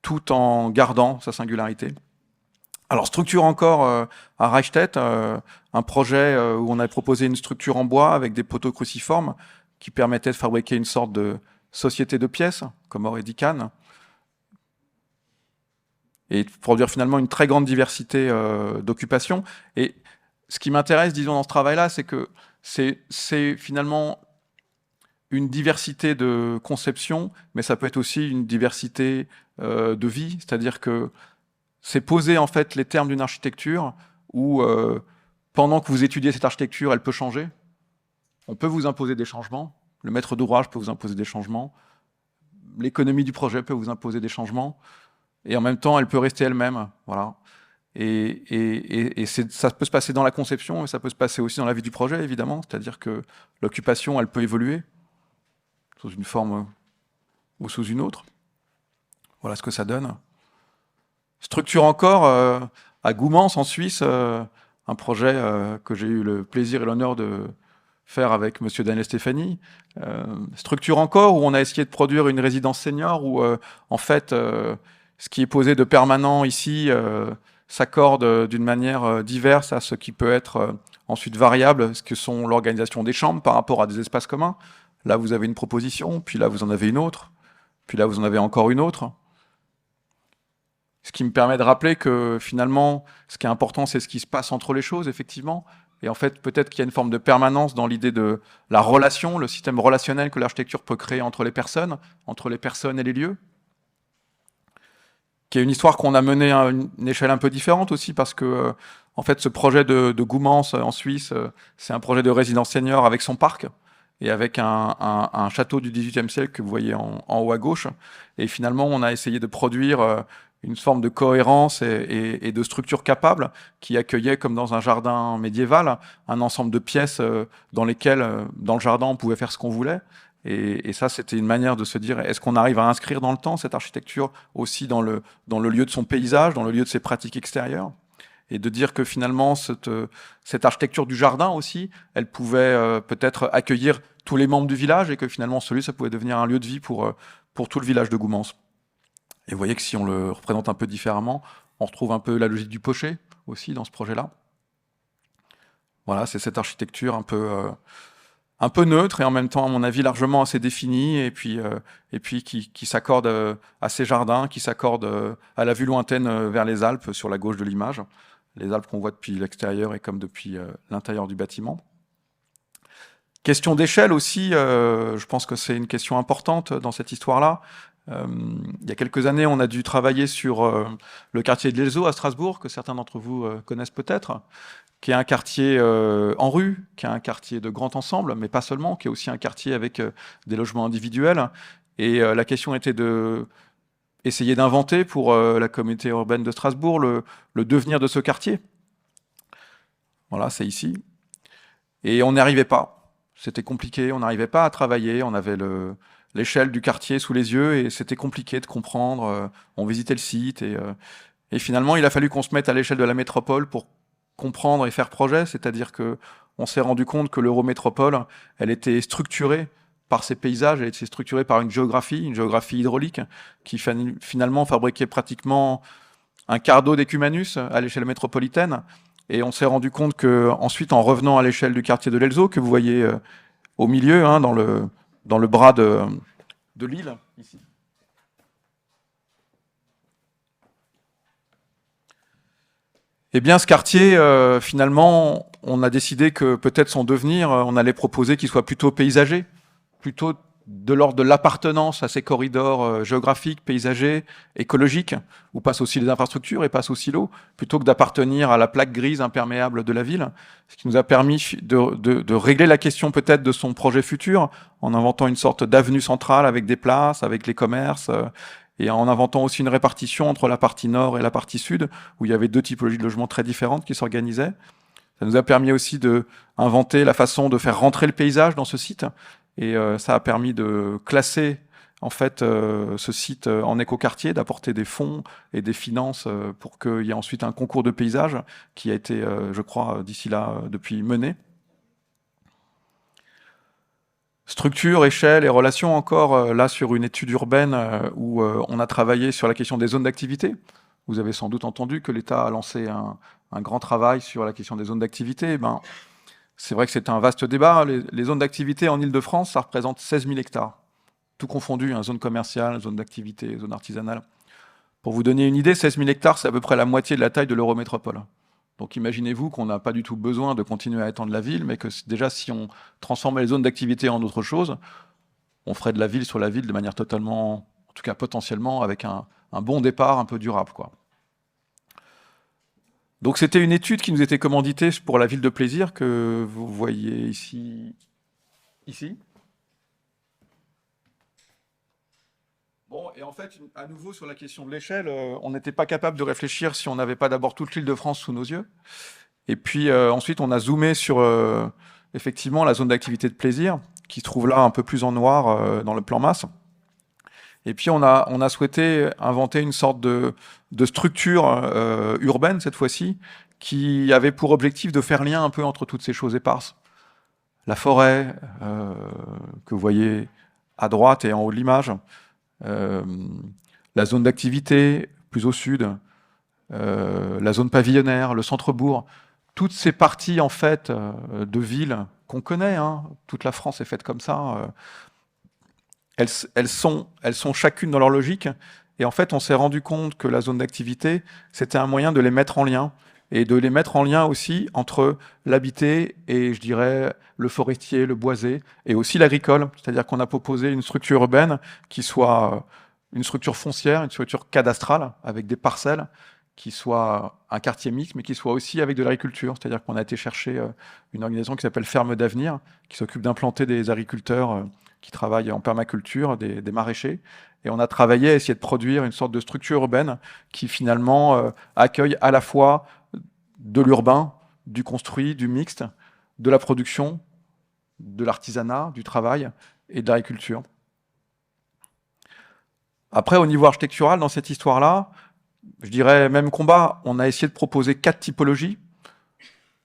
tout en gardant sa singularité. Alors, structure encore à Reichstett, un projet où on avait proposé une structure en bois avec des poteaux cruciformes qui permettait de fabriquer une sorte de société de pièces, comme aurait dit Kahn, et de produire finalement une très grande diversité d'occupations. Et ce qui m'intéresse, disons, dans ce travail-là, c'est que c'est finalement une diversité de conceptions, mais ça peut être aussi une diversité de vie, c'est-à-dire que c'est poser en fait les termes d'une architecture où pendant que vous étudiez cette architecture, elle peut changer. On peut vous imposer des changements. Le maître d'ouvrage peut vous imposer des changements. L'économie du projet peut vous imposer des changements. Et en même temps, elle peut rester elle-même. Voilà. Et ça peut se passer dans la conception, et ça peut se passer aussi dans la vie du projet, évidemment. C'est-à-dire que l'occupation, elle peut évoluer sous une forme ou sous une autre. Voilà ce que ça donne. Structure encore à Goumans, en Suisse, un projet que j'ai eu le plaisir et l'honneur de faire avec monsieur Daniel Stéphanie. Structure encore où on a essayé de produire une résidence senior où, en fait, ce qui est posé de permanent ici s'accorde d'une manière diverse à ce qui peut être ensuite variable, ce que sont l'organisation des chambres par rapport à des espaces communs. Là, vous avez une proposition, puis là, vous en avez une autre, puis là, vous en avez encore une autre. Ce qui me permet de rappeler que finalement, ce qui est important, c'est ce qui se passe entre les choses, effectivement. Et en fait, peut-être qu'il y a une forme de permanence dans l'idée de la relation, le système relationnel que l'architecture peut créer entre les personnes et les lieux. Qui est une histoire qu'on a menée à une échelle un peu différente aussi, parce que, en fait, ce projet de Goumans en Suisse, c'est un projet de résidence senior avec son parc, et avec un château du XVIIIe siècle que vous voyez en haut à gauche. Et finalement, on a essayé de produire une forme de cohérence et de structure capable qui accueillait, comme dans un jardin médiéval, un ensemble de pièces dans lesquelles, dans le jardin, on pouvait faire ce qu'on voulait. Et ça, c'était une manière de se dire, est-ce qu'on arrive à inscrire dans le temps cette architecture aussi dans le lieu de son paysage, dans le lieu de ses pratiques extérieures? Et de dire que finalement, cette architecture du jardin aussi, elle pouvait peut-être accueillir tous les membres du village, et que finalement, ça pouvait devenir un lieu de vie pour tout le village de Goumans. Et vous voyez que si on le représente un peu différemment, on retrouve un peu la logique du pochet aussi dans ce projet-là. Voilà, c'est cette architecture un peu neutre et en même temps, à mon avis, largement assez définie, et puis qui s'accorde à ces jardins, qui s'accorde à la vue lointaine vers les Alpes sur la gauche de l'image, les Alpes qu'on voit depuis l'extérieur et comme depuis l'intérieur du bâtiment. Question d'échelle aussi, je pense que c'est une question importante dans cette histoire-là. Il y a quelques années, on a dû travailler sur le quartier de l'Elzo à Strasbourg, que certains d'entre vous connaissent peut-être, qui est un quartier en rue, qui est un quartier de grand ensemble, mais pas seulement, qui est aussi un quartier avec des logements individuels. Et la question était de essayer d'inventer pour la communauté urbaine de Strasbourg le devenir de ce quartier. Voilà, c'est ici. Et on n'y arrivait pas. C'était compliqué, on n'arrivait pas à travailler, on avait l'échelle du quartier sous les yeux et c'était compliqué de comprendre. On visitait le site et finalement, il a fallu qu'on se mette à l'échelle de la métropole pour comprendre et faire projet, c'est-à-dire que on s'est rendu compte que l'Eurométropole, elle était structurée par ses paysages, elle était structurée par une géographie hydraulique qui finalement fabriquait pratiquement un quart d'eau d'Ecumanus à l'échelle métropolitaine. Et on s'est rendu compte que ensuite, en revenant à l'échelle du quartier de l'Elzo, que vous voyez au milieu, hein, dans le bras de l'île, ici. Eh bien, ce quartier, finalement, on a décidé que peut-être son devenir, on allait proposer qu'il soit plutôt paysager, plutôt de l'ordre de l'appartenance à ces corridors géographiques, paysagers, écologiques, où passent aussi les infrastructures et passe aussi l'eau, plutôt que d'appartenir à la plaque grise imperméable de la ville, ce qui nous a permis de régler la question peut-être de son projet futur, en inventant une sorte d'avenue centrale avec des places, avec les commerces, et en inventant aussi une répartition entre la partie nord et la partie sud, où il y avait deux typologies de logements très différentes qui s'organisaient. Ça nous a permis aussi d'inventer la façon de faire rentrer le paysage dans ce site, et ça a permis de classer en fait ce site en écoquartier, d'apporter des fonds et des finances pour qu'il y ait ensuite un concours de paysage qui a été, je crois, d'ici là depuis mené. Structure, échelle et relations encore, là sur une étude urbaine où on a travaillé sur la question des zones d'activité. Vous avez sans doute entendu que l'État a lancé un grand travail sur la question des zones d'activité. Ben, c'est vrai que c'est un vaste débat. Les zones d'activité en Ile-de-France, ça représente 16 000 hectares. Tout confondu, hein, zone commerciale, zone d'activité, zone artisanale. Pour vous donner une idée, 16 000 hectares, c'est à peu près la moitié de la taille de l'Eurométropole. Donc imaginez-vous qu'on n'a pas du tout besoin de continuer à étendre la ville, mais que déjà si on transformait les zones d'activité en autre chose, on ferait de la ville sur la ville de manière totalement, en tout cas potentiellement, avec un bon départ un peu durable, quoi. Donc c'était une étude qui nous était commanditée pour la ville de Plaisir que vous voyez ici. Bon, et en fait, à nouveau sur la question de l'échelle, on n'était pas capable de réfléchir si on n'avait pas d'abord toute l'île de France sous nos yeux. Et puis ensuite, on a zoomé sur effectivement la zone d'activité de Plaisir, qui se trouve là un peu plus en noir dans le plan masse. Et puis on a souhaité inventer une sorte de structure urbaine cette fois-ci, qui avait pour objectif de faire lien un peu entre toutes ces choses éparses. La forêt que vous voyez à droite et en haut de l'image, la zone d'activité plus au sud, la zone pavillonnaire, le centre-bourg, toutes ces parties en fait de villes qu'on connaît, hein, toute la France est faite comme ça. Elles sont chacune dans leur logique. Et en fait, on s'est rendu compte que la zone d'activité, c'était un moyen de les mettre en lien. Et de les mettre en lien aussi entre l'habité et, je dirais, le forestier, le boisé, et aussi l'agricole. C'est-à-dire qu'on a proposé une structure urbaine qui soit une structure foncière, une structure cadastrale, avec des parcelles, qui soit un quartier mixte, mais qui soit aussi avec de l'agriculture. C'est-à-dire qu'on a été chercher une organisation qui s'appelle Ferme d'Avenir, qui s'occupe d'implanter des agriculteurs qui travaillent en permaculture, des maraîchers. Et on a travaillé à essayer de produire une sorte de structure urbaine qui finalement accueille à la fois de l'urbain, du construit, du mixte, de la production, de l'artisanat, du travail et de l'agriculture. Après, au niveau architectural, dans cette histoire-là, je dirais même combat, on a essayé de proposer 4 typologies.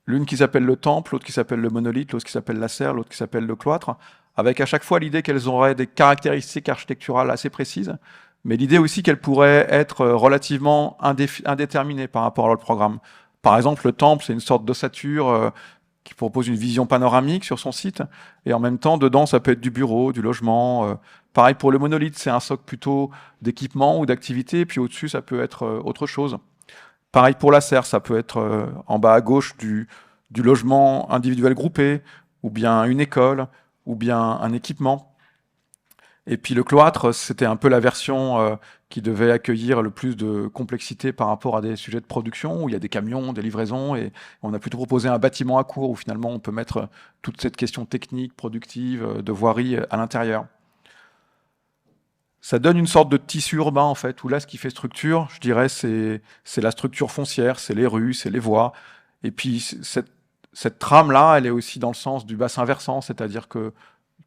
L'une qui s'appelle le temple, l'autre qui s'appelle le monolithe, l'autre qui s'appelle la serre, l'autre qui s'appelle le cloître, avec à chaque fois l'idée qu'elles auraient des caractéristiques architecturales assez précises, mais l'idée aussi qu'elles pourraient être relativement indéterminées par rapport à leur programme. Par exemple, le temple, c'est une sorte d'ossature qui propose une vision panoramique sur son site. Et en même temps, dedans, ça peut être du bureau, du logement. Pareil pour le monolithe, c'est un socle plutôt d'équipement ou d'activité. Et puis au-dessus, ça peut être autre chose. Pareil pour la serre, ça peut être en bas à gauche du logement individuel groupé, ou bien une école, ou bien un équipement. Et puis le cloître, c'était un peu la version qui devait accueillir le plus de complexité par rapport à des sujets de production, où il y a des camions, des livraisons, et on a plutôt proposé un bâtiment à court, où finalement on peut mettre toute cette question technique, productive, de voirie à l'intérieur. Ça donne une sorte de tissu urbain, en fait, où là, ce qui fait structure, je dirais, c'est la structure foncière, c'est les rues, c'est les voies. Et puis cette trame-là, elle est aussi dans le sens du bassin versant, c'est-à-dire que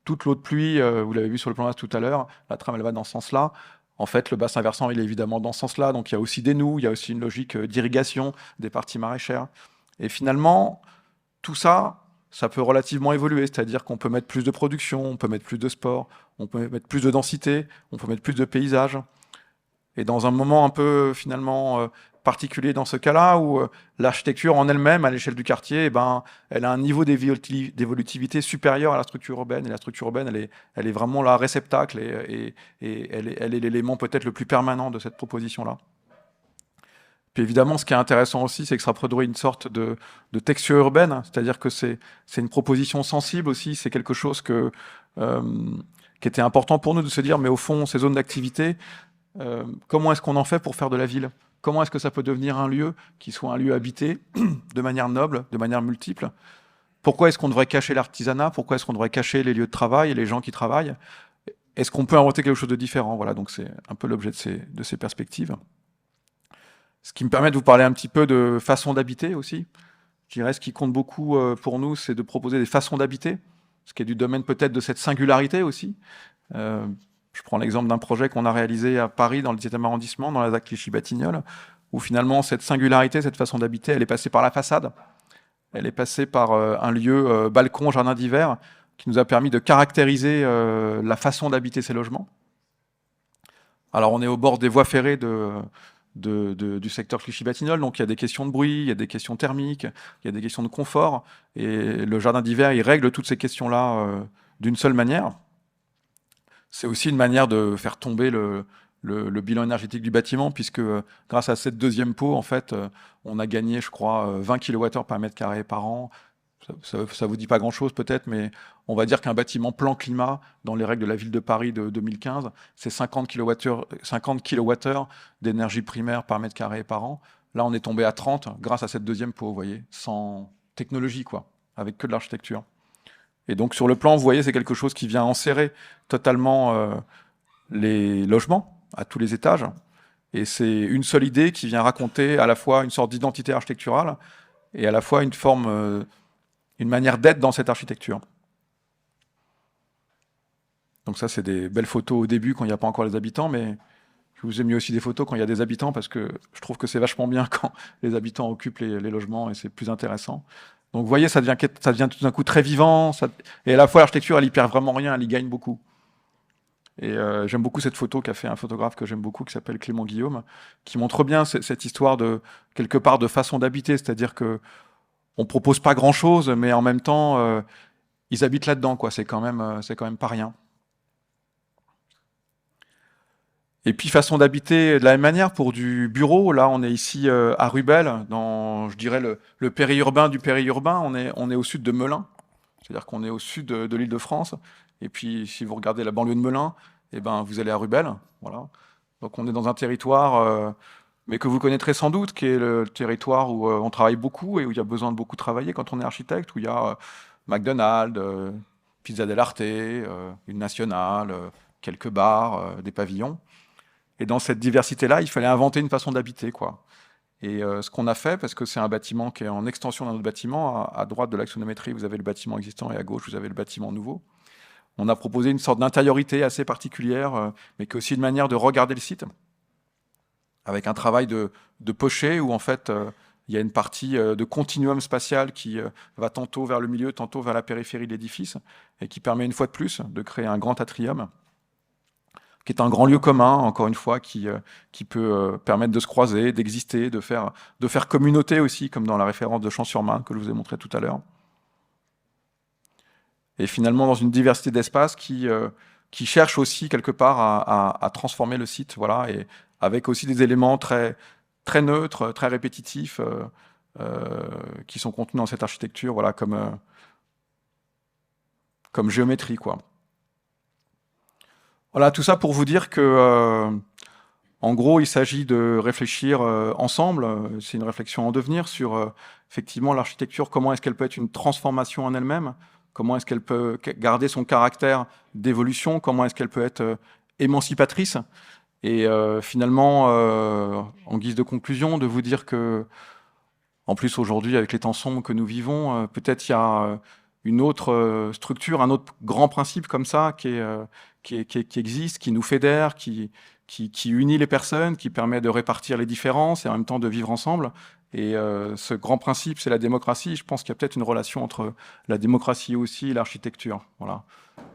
toute l'eau de pluie, vous l'avez vu sur le plan tout à l'heure, la trame elle va dans ce sens-là. En fait, le bassin versant, il est évidemment dans ce sens-là. Donc il y a aussi des noues, il y a aussi une logique d'irrigation des parties maraîchères. Et finalement, tout ça, ça peut relativement évoluer. C'est-à-dire qu'on peut mettre plus de production, on peut mettre plus de sport, on peut mettre plus de densité, on peut mettre plus de paysages. Et dans un moment un peu finalement particulier dans ce cas-là, où l'architecture en elle-même, à l'échelle du quartier, eh ben, elle a un niveau d'évolutivité supérieur à la structure urbaine. Et la structure urbaine, elle est vraiment la réceptacle et elle est l'élément peut-être le plus permanent de cette proposition-là. Puis évidemment, ce qui est intéressant aussi, c'est que ça produit une sorte de texture urbaine, c'est-à-dire que c'est une proposition sensible aussi, c'est quelque chose qui était important pour nous de se dire, mais au fond, ces zones d'activité, comment est-ce qu'on en fait pour faire de la ville? Comment est-ce que ça peut devenir un lieu qui soit un lieu habité de manière noble, de manière multiple? Pourquoi est-ce qu'on devrait cacher l'artisanat? Pourquoi est-ce qu'on devrait cacher les lieux de travail et les gens qui travaillent? Est-ce qu'on peut inventer quelque chose de différent? Voilà, donc c'est un peu l'objet de ces perspectives. Ce qui me permet de vous parler un petit peu de façon d'habiter aussi. Je dirais ce qui compte beaucoup pour nous, c'est de proposer des façons d'habiter, ce qui est du domaine peut-être de cette singularité aussi. Je prends l'exemple d'un projet qu'on a réalisé à Paris, dans le 17e arrondissement, dans la ZAC Clichy-Batignolles, où finalement cette singularité, cette façon d'habiter, elle est passée par la façade. Elle est passée par un lieu balcon, jardin d'hiver, qui nous a permis de caractériser la façon d'habiter ces logements. Alors on est au bord des voies ferrées du secteur Clichy-Batignolles, donc il y a des questions de bruit, il y a des questions thermiques, il y a des questions de confort, et le jardin d'hiver, il règle toutes ces questions-là d'une seule manière. C'est aussi une manière de faire tomber le bilan énergétique du bâtiment, puisque grâce à cette deuxième peau, en fait, on a gagné, je crois, 20 kWh par mètre carré par an. Ça vous dit pas grand-chose peut-être, mais on va dire qu'un bâtiment plan climat, dans les règles de la ville de Paris de 2015, c'est 50 kWh d'énergie primaire par mètre carré par an. Là, on est tombé à 30 grâce à cette deuxième peau, vous voyez, sans technologie, quoi, avec que de l'architecture. Et donc sur le plan, vous voyez, c'est quelque chose qui vient enserrer totalement les logements à tous les étages. Et c'est une seule idée qui vient raconter à la fois une sorte d'identité architecturale et à la fois une forme, une manière d'être dans cette architecture. Donc ça, c'est des belles photos au début quand il n'y a pas encore les habitants, mais je vous ai mis aussi des photos quand il y a des habitants parce que je trouve que c'est vachement bien quand les habitants occupent les logements et c'est plus intéressant. Donc vous voyez, ça devient tout d'un coup très vivant, et à la fois l'architecture, elle y perd vraiment rien, elle y gagne beaucoup. Et j'aime beaucoup cette photo qu'a fait un photographe que j'aime beaucoup, qui s'appelle Clément Guillaume, qui montre bien cette histoire de, quelque part, de façon d'habiter, c'est-à-dire que on propose pas grand-chose, mais en même temps, ils habitent là-dedans, quoi. C'est quand même pas rien. Et puis façon d'habiter de la même manière pour du bureau. Là, on est ici à Rubel, dans, je dirais, le périurbain du périurbain. On est au sud de Melun, c'est-à-dire qu'on est au sud de l'Île-de-France. Et puis, si vous regardez la banlieue de Melun, eh ben, vous allez à Rubel. Voilà. Donc, on est dans un territoire, mais que vous connaîtrez sans doute, qui est le territoire où on travaille beaucoup et où il y a besoin de beaucoup travailler quand on est architecte, où il y a McDonald's, Pizza dell'Arte, une nationale, quelques bars, des pavillons. Et dans cette diversité-là, il fallait inventer une façon d'habiter, quoi. Et ce qu'on a fait, parce que c'est un bâtiment qui est en extension d'un autre bâtiment, à droite de l'axonométrie, vous avez le bâtiment existant et à gauche, vous avez le bâtiment nouveau. On a proposé une sorte d'intériorité assez particulière, mais qui est aussi une manière de regarder le site, avec un travail de poché où en fait il y a une partie de continuum spatial qui va tantôt vers le milieu, tantôt vers la périphérie de l'édifice, et qui permet une fois de plus de créer un grand atrium, qui est un grand lieu commun, encore une fois, qui peut permettre de se croiser, d'exister, de faire communauté aussi, comme dans la référence de Champs-sur-Marne que je vous ai montré tout à l'heure. et finalement dans une diversité d'espaces qui cherche aussi quelque part à transformer le site, voilà, et avec aussi des éléments très, très neutres, très répétitifs, qui sont contenus dans cette architecture, voilà, comme géométrie, quoi. Voilà, tout ça pour vous dire que, en gros, il s'agit de réfléchir ensemble, c'est une réflexion en devenir sur effectivement l'architecture, comment est-ce qu'elle peut être une transformation en elle-même, comment est-ce qu'elle peut garder son caractère d'évolution, comment est-ce qu'elle peut être émancipatrice, et finalement, en guise de conclusion, de vous dire que, en plus aujourd'hui, avec les temps sombres que nous vivons, peut-être il y a une autre structure, un autre grand principe comme ça qui existe, qui nous fédère, qui unit les personnes, qui permet de répartir les différences et en même temps de vivre ensemble. Et ce grand principe, c'est la démocratie. Je pense qu'il y a peut-être une relation entre la démocratie aussi et l'architecture. Voilà.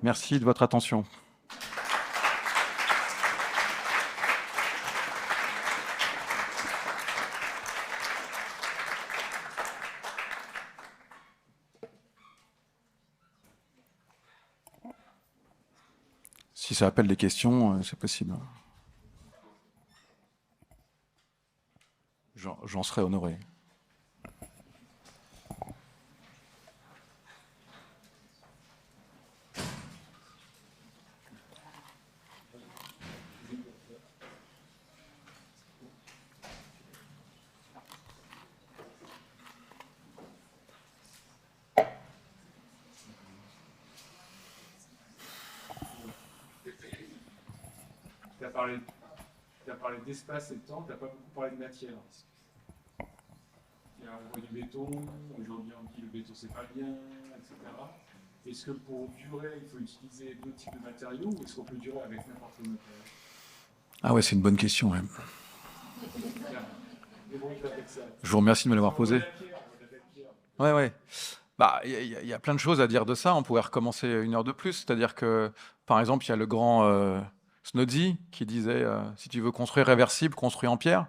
Merci de votre attention. Si ça appelle des questions, c'est possible. J'en serais honoré. Tu as parlé d'espace et de temps, tu n'as pas beaucoup parlé de matière. On voit du béton, aujourd'hui on dit le béton c'est pas bien, etc. Est-ce que pour durer, il faut utiliser d'autres types de matériaux ou est-ce qu'on peut durer avec n'importe quel matériau? Ah ouais, c'est une bonne question. Ouais. Je vous remercie de me l'avoir posé. Ouais, ouais. Bah, il y a plein de choses à dire de ça. On pourrait recommencer une heure de plus. C'est-à-dire que, par exemple, il y a le grand Snodzy qui disait si tu veux construire réversible, construis en pierre.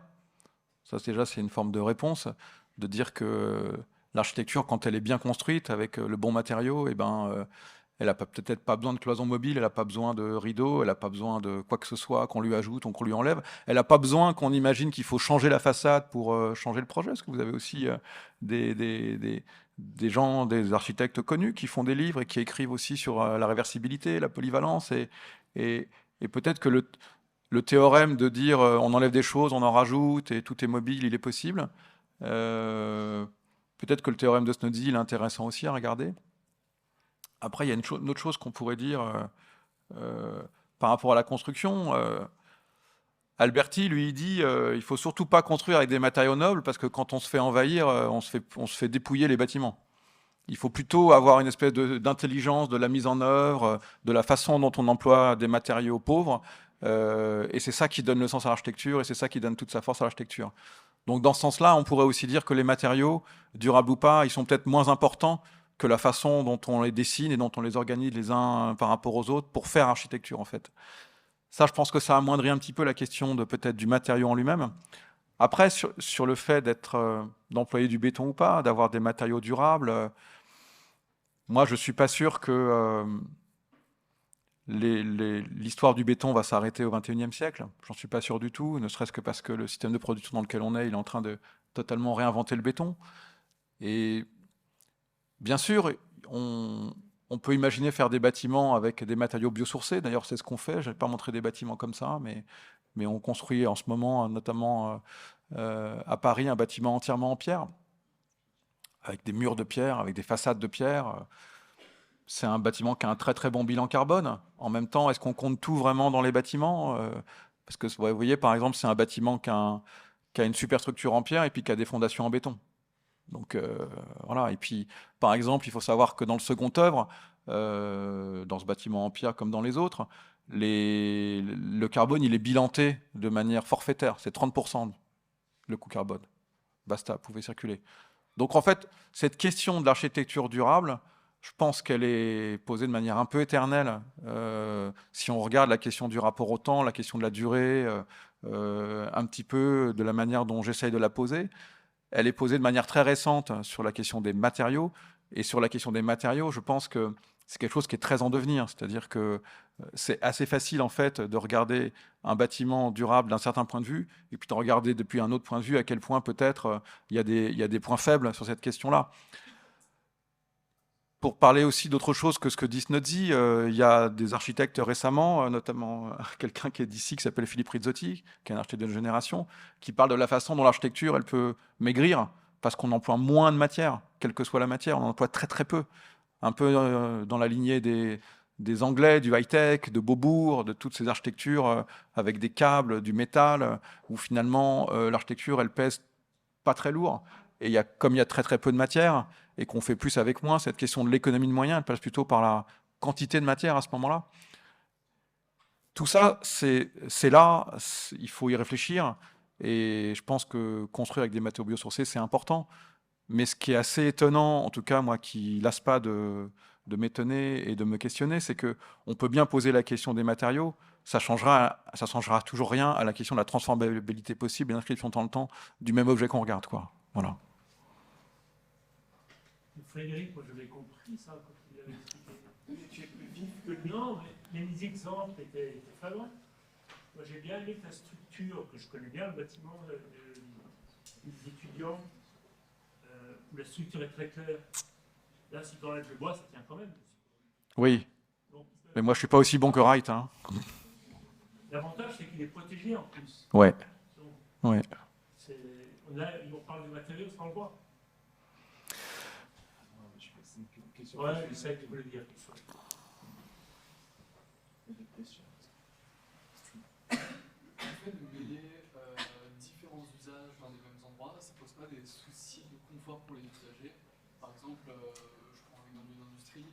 Ça, déjà, c'est une forme de réponse, de dire que l'architecture, quand elle est bien construite, avec le bon matériau, eh ben, elle n'a peut-être pas besoin de cloison mobile, elle n'a pas besoin de rideaux, elle n'a pas besoin de quoi que ce soit qu'on lui ajoute ou qu'on lui enlève. Elle n'a pas besoin qu'on imagine qu'il faut changer la façade pour changer le projet, parce que vous avez aussi des gens, des architectes connus qui font des livres et qui écrivent aussi sur la réversibilité, la polyvalence, et peut-être que le théorème de dire on enlève des choses, on en rajoute et tout est mobile, il est possible. Peut-être que le théorème de Snodzy, il est intéressant aussi à regarder. Après, il y a une autre chose qu'on pourrait dire par rapport à la construction. Alberti, lui, il dit il faut surtout pas construire avec des matériaux nobles parce que quand on se fait envahir, on se fait dépouiller les bâtiments. Il faut plutôt avoir une espèce d'intelligence de la mise en œuvre, de la façon dont on emploie des matériaux pauvres. Et c'est ça qui donne le sens à l'architecture et c'est ça qui donne toute sa force à l'architecture. Donc dans ce sens-là, on pourrait aussi dire que les matériaux, durables ou pas, ils sont peut-être moins importants que la façon dont on les dessine et dont on les organise les uns par rapport aux autres pour faire architecture, en fait. Ça, je pense que ça amoindrit un petit peu la question de peut-être du matériau en lui-même. Après, sur le fait d'employer du béton ou pas, d'avoir des matériaux durables, moi, je ne suis pas sûr que l'histoire du béton va s'arrêter au XXIe siècle. J'en suis pas sûr du tout, ne serait-ce que parce que le système de production dans lequel on est, il est en train de totalement réinventer le béton. Et bien sûr, on peut imaginer faire des bâtiments avec des matériaux biosourcés. D'ailleurs, c'est ce qu'on fait. Je n'ai pas montré des bâtiments comme ça, mais on construit en ce moment, notamment à Paris, un bâtiment entièrement en pierre, avec des murs de pierre, avec des façades de pierre. C'est un bâtiment qui a un très très bon bilan carbone. En même temps, est-ce qu'on compte tout vraiment dans les bâtiments? Parce que vous voyez, par exemple, c'est un bâtiment qui a une superstructure en pierre et puis qui a des fondations en béton. Donc voilà. Et puis, par exemple, il faut savoir que dans le second œuvre, dans ce bâtiment en pierre comme dans les autres, le carbone, il est bilanté de manière forfaitaire. C'est 30% le coût carbone. Basta, vous pouvez circuler. Donc en fait, cette question de l'architecture durable, je pense qu'elle est posée de manière un peu éternelle. Si on regarde la question du rapport au temps, la question de la durée, un petit peu de la manière dont j'essaye de la poser, elle est posée de manière très récente sur la question des matériaux. Et sur la question des matériaux, je pense que c'est quelque chose qui est très en devenir. C'est-à-dire que c'est assez facile, en fait, de regarder un bâtiment durable d'un certain point de vue, et puis de regarder depuis un autre point de vue à quel point peut-être il y a des points faibles sur cette question-là. Pour parler aussi d'autre chose que ce que dit Snodzy, il y a des architectes récemment, notamment quelqu'un qui est d'ici, qui s'appelle Philippe Rizzotti, qui est un architecte de génération, qui parle de la façon dont l'architecture, elle peut maigrir, parce qu'on emploie moins de matière, quelle que soit la matière, on en emploie très très peu. Un peu dans la lignée des Anglais, du high-tech, de Beaubourg, de toutes ces architectures avec des câbles, du métal, où finalement l'architecture, elle pèse pas très lourd. Et comme il y a très très peu de matière, et qu'on fait plus avec moins, cette question de l'économie de moyens, elle passe plutôt par la quantité de matière à ce moment-là. Tout ça, c'est là, il faut y réfléchir, et je pense que construire avec des matériaux biosourcés, c'est important. Mais ce qui est assez étonnant, en tout cas moi qui lasse pas de m'étonner et de me questionner, c'est que on peut bien poser la question des matériaux, ça changera toujours rien à la question de la transformabilité possible et l'inscription dans le temps du même objet qu'on regarde, quoi. Voilà. Frédéric, moi j'avais compris ça quand il avait expliqué. Mais tu es plus vif que non, mais les exemples étaient flagrants. Moi j'ai bien aimé ta structure, que je connais bien, le bâtiment des étudiants, où la structure est très claire. Là, si tu enlèves le bois, ça tient quand même. Oui, mais moi je suis pas aussi bon que Wright, hein. L'avantage, c'est qu'il est protégé en plus. Ouais, Donc, ouais. on parle du matériau sans le bois. Ouais, je sais que tu voulais dire quelque chose. Le fait de mêler différents usages dans les mêmes endroits, ça pose pas des soucis de confort pour les usagers. Par exemple, je prends un exemple d'une industrie,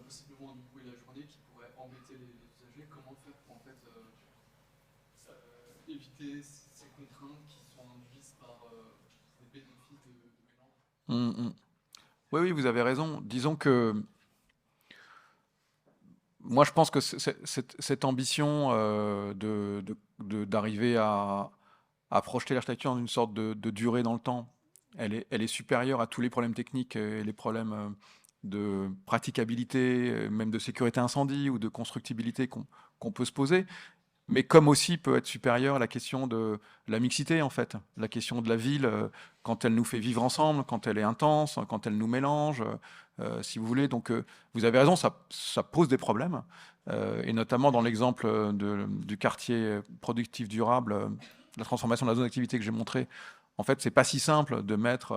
possiblement du bruit la journée qui pourrait embêter les usagers. Comment faire pour en fait éviter ces contraintes qui sont induites par des bénéfices de mélange? Oui, oui, vous avez raison. Disons que moi, je pense que cette ambition d'arriver à projeter l'architecture dans une sorte de durée dans le temps, elle est supérieure à tous les problèmes techniques et les problèmes de praticabilité, même de sécurité incendie ou de constructibilité qu'on peut se poser. Mais comme aussi peut être supérieure à la question de la mixité, en fait. La question de la ville, quand elle nous fait vivre ensemble, quand elle est intense, quand elle nous mélange, si vous voulez. Donc, vous avez raison, ça pose des problèmes. Et notamment dans l'exemple du quartier productif durable, la transformation de la zone d'activité que j'ai montré. En fait, c'est pas si simple de mettre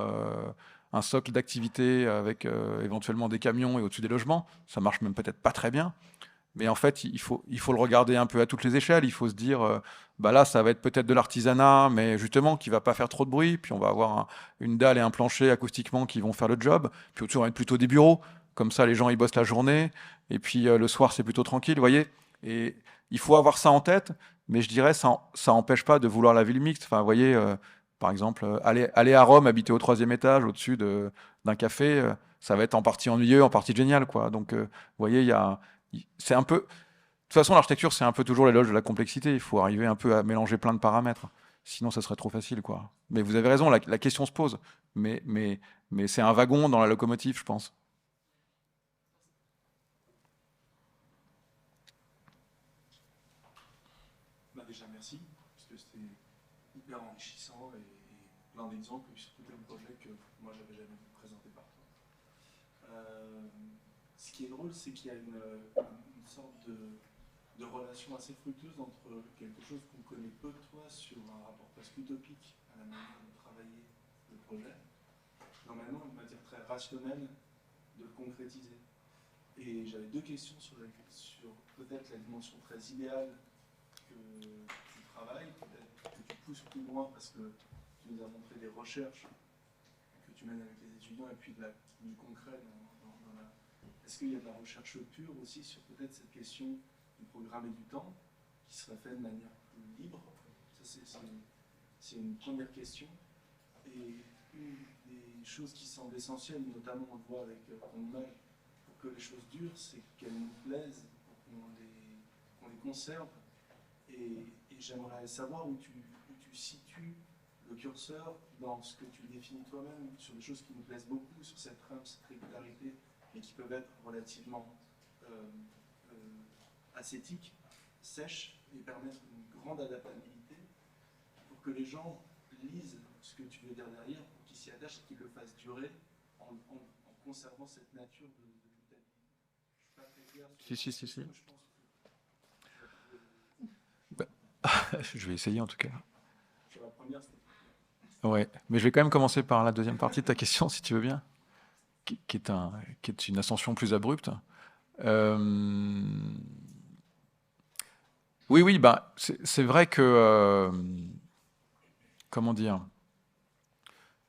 un socle d'activité avec éventuellement des camions et au-dessus des logements. Ça marche même peut-être pas très bien. Mais en fait, il faut le regarder un peu à toutes les échelles. Il faut se dire, bah là, ça va être peut-être de l'artisanat, mais justement, qui va pas faire trop de bruit. Puis on va avoir une dalle et un plancher acoustiquement qui vont faire le job. Puis autour, on va être plutôt des bureaux. Comme ça, les gens, ils bossent la journée. Et puis le soir, c'est plutôt tranquille, vous voyez. Et il faut avoir ça en tête. Mais je dirais, ça empêche pas de vouloir la ville mixte. Enfin, vous voyez, par exemple, aller à Rome, habiter au 3e étage, au-dessus d'un café, ça va être en partie ennuyeux, en partie génial, quoi. Donc, vous voyez, c'est un peu. De toute façon, l'architecture, c'est un peu toujours l'éloge de la complexité. Il faut arriver un peu à mélanger plein de paramètres. Sinon, ça serait trop facile, quoi. Mais vous avez raison, la question se pose. Mais c'est un wagon dans la locomotive, je pense. Bah déjà, merci, parce que c'était hyper enrichissant et plein d'exemples, et surtout des projets que moi, j'avais jamais vu présentés par toi. Ce qui est drôle, c'est qu'il y a une sorte de relation assez fructueuse entre quelque chose qu'on connaît peu de toi sur un rapport presque utopique à la manière de travailler le projet, dans maintenant une matière très rationnelle de le concrétiser. Et j'avais deux questions sur peut-être la dimension très idéale que tu travailles, peut-être que tu pousses plus loin parce que tu nous as montré des recherches que tu mènes avec les étudiants et puis du concret dans la... Est-ce qu'il y a de la recherche pure aussi sur peut-être cette question du programme et du temps qui serait fait de manière plus libre? Ça, c'est une première question. Et une des choses qui semble essentielle, notamment on le voit avec ton image, pour que les choses durent, c'est qu'elles nous plaisent, pour qu'on les conserve. Et j'aimerais savoir où tu situes le curseur dans ce que tu définis toi-même, sur des choses qui nous plaisent beaucoup, sur cette trame, cette régularité et qui peuvent être relativement ascétiques, sèches, et permettre une grande adaptabilité pour que les gens lisent ce que tu veux dire derrière, pour qu'ils s'y attachent et qu'ils le fassent durer en conservant cette nature de mutabilité. Je suis pas très clair. Si. Je vais essayer en tout cas. Sur la première, c'était... Ouais, mais je vais quand même commencer par la deuxième partie de ta question, si tu veux bien, qui est une ascension plus abrupte. Oui, bah, c'est vrai que... comment dire?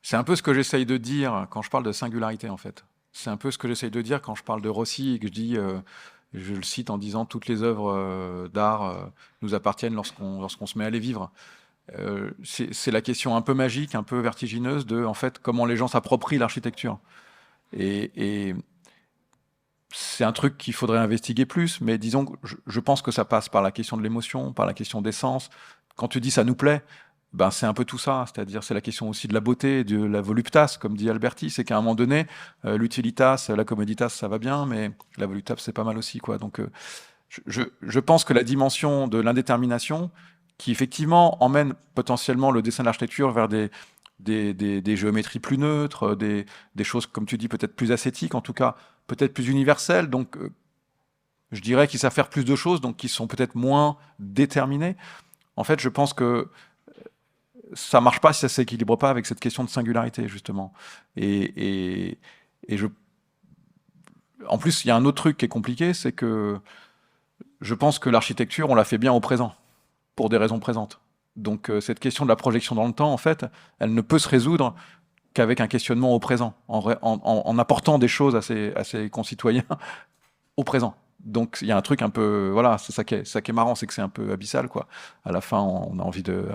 C'est un peu ce que j'essaye de dire quand je parle de singularité, en fait. C'est un peu ce que j'essaye de dire quand je parle de Rossi et que je dis... je le cite en disant « Toutes les œuvres d'art nous appartiennent lorsqu'on se met à les vivre ». C'est la question un peu magique, un peu vertigineuse de en fait, comment les gens s'approprient l'architecture. Et c'est un truc qu'il faudrait investiguer plus, mais disons que je pense que ça passe par la question de l'émotion, par la question des sens. Quand tu dis « ça nous plaît », ben c'est un peu tout ça, c'est-à-dire c'est la question aussi de la beauté, de la voluptas, comme dit Alberti, c'est qu'à un moment donné, l'utilitas, la commoditas, ça va bien, mais la voluptas, c'est pas mal aussi, quoi. Donc je pense que la dimension de l'indétermination, qui effectivement emmène potentiellement le dessin de l'architecture vers des géométries plus neutres, des choses, comme tu dis, peut-être plus ascétiques, en tout cas peut-être plus universelles, donc je dirais qu'ils savent faire plus de choses, donc qui sont peut-être moins déterminés. En fait, je pense que ça marche pas si ça s'équilibre pas avec cette question de singularité, justement. Et en plus, il y a un autre truc qui est compliqué, c'est que je pense que l'architecture, on la fait bien au présent, pour des raisons présentes. Donc cette question de la projection dans le temps, en fait, elle ne peut se résoudre qu'avec un questionnement au présent, en apportant des choses à ses concitoyens au présent. Donc il y a un truc un peu, voilà, c'est ça qui est marrant, c'est que c'est un peu abyssal, quoi. À la fin, on a envie de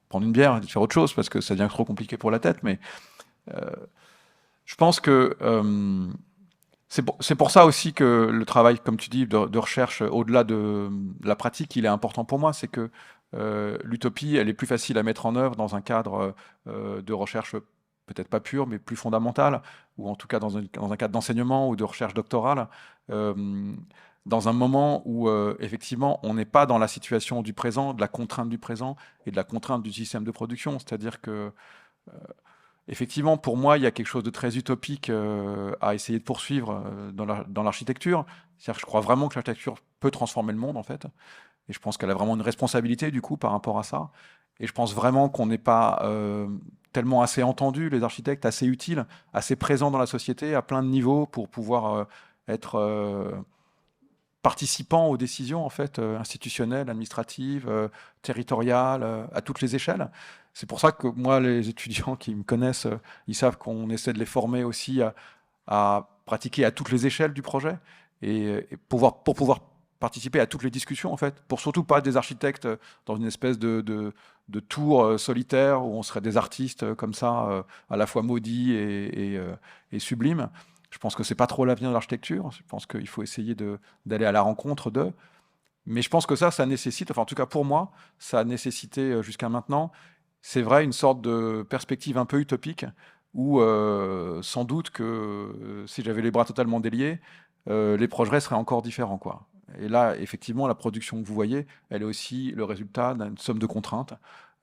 prendre une bière et de faire autre chose, parce que ça devient trop compliqué pour la tête, mais je pense que c'est pour ça aussi que le travail, comme tu dis, de recherche, au-delà de la pratique, il est important pour moi. C'est que l'utopie, elle est plus facile à mettre en œuvre dans un cadre de recherche, peut-être pas pure, mais plus fondamentale, ou en tout cas dans un cadre d'enseignement ou de recherche doctorale, dans un moment où, effectivement, on n'est pas dans la situation du présent, de la contrainte du présent et de la contrainte du système de production. C'est-à-dire que effectivement, pour moi, il y a quelque chose de très utopique à essayer de poursuivre dans l'architecture. C'est-à-dire que je crois vraiment que l'architecture peut transformer le monde, en fait. Et je pense qu'elle a vraiment une responsabilité, du coup, par rapport à ça. Et je pense vraiment qu'on n'est pas tellement assez entendus, les architectes, assez utiles, assez présents dans la société, à plein de niveaux, pour pouvoir être participants aux décisions, en fait, institutionnelles, administratives, territoriales, à toutes les échelles. C'est pour ça que moi, les étudiants qui me connaissent, ils savent qu'on essaie de les former aussi à pratiquer à toutes les échelles du projet et pour pouvoir participer à toutes les discussions, en fait, pour surtout pas être des architectes dans une espèce de tour solitaire où on serait des artistes comme ça, à la fois maudits et sublimes. Je pense que c'est pas trop l'avenir de l'architecture. Je pense qu'il faut essayer d'aller à la rencontre d'eux. Mais je pense que ça nécessite, enfin en tout cas pour moi, ça a nécessité jusqu'à maintenant, c'est vrai, une sorte de perspective un peu utopique où sans doute que si j'avais les bras totalement déliés, les projets seraient encore différents, quoi. Et là, effectivement, la production que vous voyez, elle est aussi le résultat d'une somme de contraintes,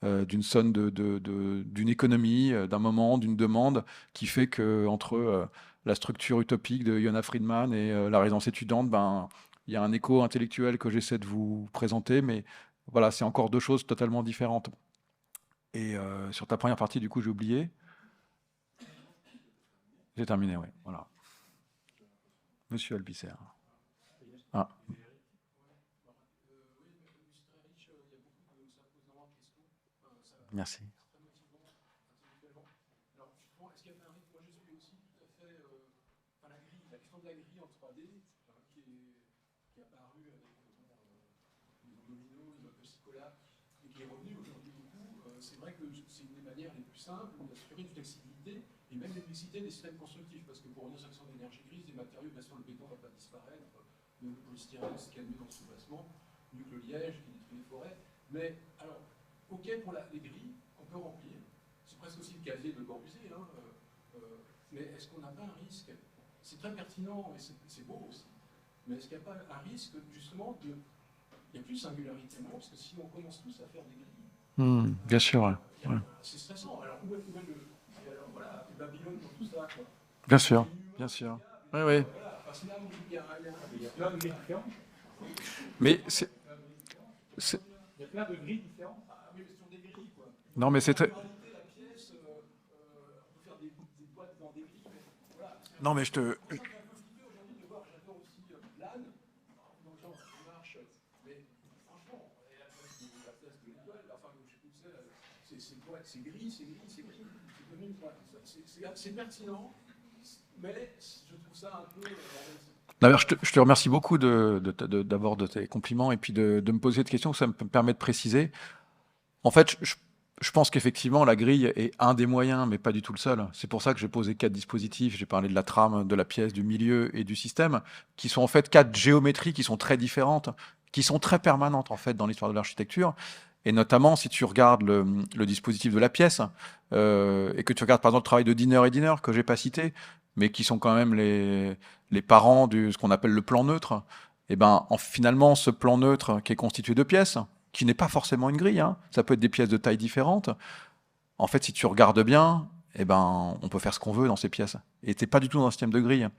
d'une somme d'une économie, d'un moment, d'une demande, qui fait que entre la structure utopique de Yona Friedman et la résidence étudiante, ben, il y a un écho intellectuel que j'essaie de vous présenter, mais voilà, c'est encore deux choses totalement différentes. Et sur ta première partie, du coup, j'ai oublié. J'ai terminé, oui. Voilà. Monsieur Albisser. Ah. Merci. Alors, est-ce qu'il y a un rythme? Moi, je suis aussi tout à fait. Enfin, la question de la grille en 3D, qui est apparue avec Domino, immeuble Scola, et qui est revenue aujourd'hui beaucoup. C'est vrai que c'est une des manières les plus simples d'assurer une flexibilité et même l'unicité des systèmes constructifs. Parce que pour revenir sur la question d'énergie grise, des matériaux, bien sûr, le béton ne va pas disparaître, le polystyrène, ce qu'il y a de mieux dans le sous-bassement, mieux que le liège qui détruit les forêts. Mais alors, OK pour les grilles qu'on peut remplir, c'est presque aussi le casier de Le Corbusier, hein, mais est-ce qu'on n'a pas un risque, c'est très pertinent et c'est beau aussi. Mais est-ce qu'il n'y a pas un risque, justement, il n'y a plus de singularité, non? Parce que si on commence tous à faire des grilles, bien sûr, ouais. c'est stressant. Alors, où est alors, voilà, Babylone dans tout ça, quoi. Bien sûr, bien sûr. Oui, oui. Voilà, parce que là, il y a plein de grilles différentes. Mais Il y a plein de grilles différentes. Ah, mais ce sont des grilles, quoi. non, mais c'est très... En réalité, la pièce, on peut faire des boîtes dans des grilles, mais voilà. Non, mais je te... C'est un peu flippé aujourd'hui de voir, j'adore aussi l'âne, donc genre, ça marche, mais franchement, la place de l'école, enfin, je sais plus où c'est quoi, c'est gris, c'est devenu, c'est pertinent, mais je trouve ça un peu... D'ailleurs, je te remercie beaucoup d'abord de tes compliments et puis de me poser de questions, ça me permet de préciser. En fait, je pense qu'effectivement, la grille est un des moyens, mais pas du tout le seul. C'est pour ça que j'ai posé 4 dispositifs. J'ai parlé de la trame, de la pièce, du milieu et du système, qui sont en fait 4 géométries qui sont très différentes, qui sont très permanentes en fait dans l'histoire de l'architecture. Et notamment, si tu regardes le dispositif de la pièce, et que tu regardes par exemple le travail de Diener et Diener, que j'ai pas cité, mais qui sont quand même les parents de ce qu'on appelle le plan neutre, et ben finalement, ce plan neutre qui est constitué de pièces, qui n'est pas forcément une grille, hein, ça peut être des pièces de taille différentes. En fait, si tu regardes bien, eh ben, on peut faire ce qu'on veut dans ces pièces. Et t'es pas du tout dans un système de grille.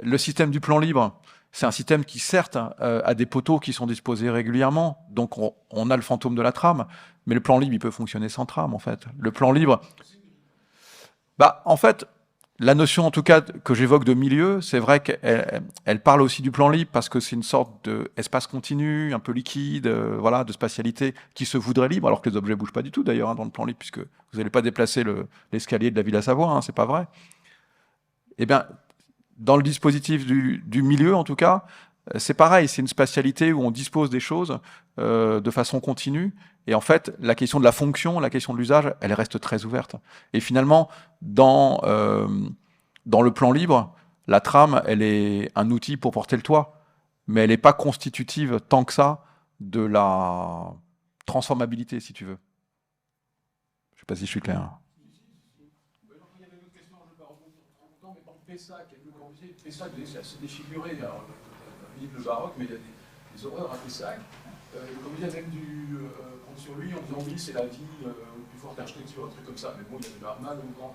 Le système du plan libre, c'est un système qui, certes, a des poteaux qui sont disposés régulièrement, donc on a le fantôme de la trame, mais le plan libre, il peut fonctionner sans trame, en fait. Le plan libre, bah, en fait, la notion, en tout cas, que j'évoque de milieu, c'est vrai qu'elle parle aussi du plan libre, parce que c'est une sorte d'espace continu, un peu liquide, voilà, de spatialité, qui se voudrait libre, alors que les objets bougent pas du tout, d'ailleurs, hein, dans le plan libre, puisque vous n'allez pas déplacer l'escalier de la Villa Savoie, hein, c'est pas vrai. Eh bien, dans le dispositif du milieu, en tout cas, c'est pareil, c'est une spatialité où on dispose des choses de façon continue. Et en fait, la question de la fonction, la question de l'usage, elle reste très ouverte. Et finalement, dans le plan libre, la trame, elle est un outil pour porter le toit, mais elle n'est pas constitutive tant que ça de la transformabilité, si tu veux. Je ne sais pas si je suis clair. Il y avait une autre question, je ne vais pas rebondir trop longtemps, mais dans Pessac, avec Le Corbusier, Pessac, c'est assez défiguré. Alors, le baroque, mais il y a des horreurs à Pessac. Le Corbusier a même dû prendre sur lui en disant oui, c'est la ville plus forte d'architecture, un truc comme ça. Mais bon, il y avait le Harman au grand.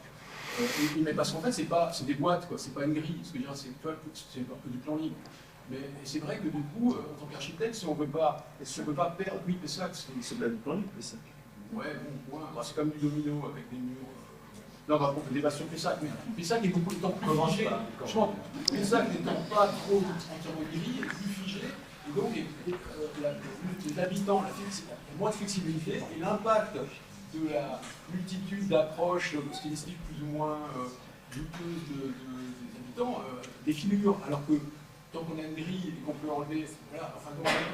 Mais parce qu'en fait, c'est des boîtes, quoi. C'est pas une grille. Ce que je veux dire, c'est un peu du plan libre. Mais c'est vrai que du coup, en tant qu'architecte, si on ne veut pas perdre, oui, Pessac, c'est de la plan libre, Pessac. Ouais, bon, ouais. Bah, c'est comme du domino avec des murs. Non, bah, on fait débat sur Pessac, mais Pessac est beaucoup de temps plus figé. Je pense que Pessac n'étant pas trop entièrement gris, est plus figé, et donc les habitants, il y a moins de flexibilité, et l'impact de la multitude d'approches stylistiques plus ou moins douteuses des habitants défigure, alors que tant qu'on a une grille et qu'on peut enlever, voilà, enfin,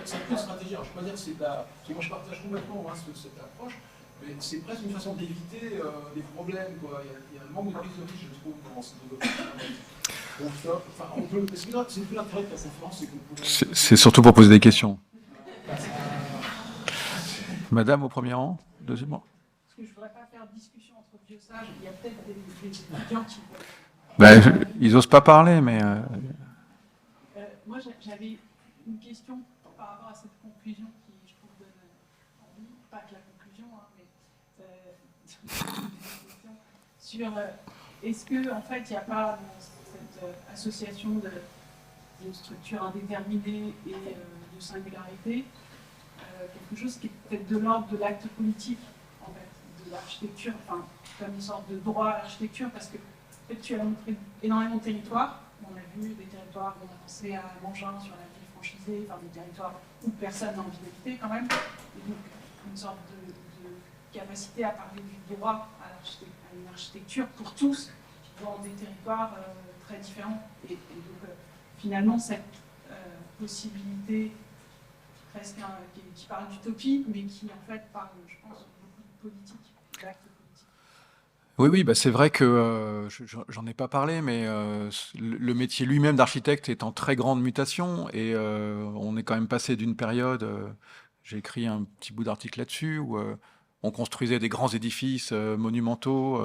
c'est un peu une stratégie. Alors, je ne vais pas dire que c'est parce que moi je partage complètement cette approche, mais c'est presque une façon d'éviter des problèmes, quoi. Il y a un manque de prise de risque, je trouve, dans ce développement. Enfin, c'est tout l'intérêt de la conférence, c'est qu'on pourrait... C'est surtout pour poser des questions. Madame au premier rang, deuxième rang. Parce que je ne voudrais pas faire discussion entre vieux sages, il y a peut-être des étudiants qui... Ben, ils n'osent pas parler, mais... Moi, j'avais une question par rapport à cette conclusion qui, je trouve, donne envie, pas que la conclusion, hein, mais sur est-ce que, en fait, il n'y a pas dans cette association de structures indéterminées et de singularité quelque chose qui est peut-être de l'ordre de l'acte politique, en fait, de l'architecture, enfin, comme une sorte de droit à l'architecture, parce que peut-être tu as montré énormément de territoires. On a vu des territoires, on a pensé à Mangin sur la ville franchisée, enfin des territoires où personne n'a envie d'habiter quand même. Et donc une sorte de capacité à parler du droit à une architecture pour tous dans des territoires très différents. Et donc finalement cette possibilité presque qui parle d'utopie, mais qui en fait parle, je pense, beaucoup de politique, d'actes. Oui, bah c'est vrai que j'en ai pas parlé, mais le métier lui-même d'architecte est en très grande mutation et on est quand même passé d'une période, j'ai écrit un petit bout d'article là-dessus, où on construisait des grands édifices monumentaux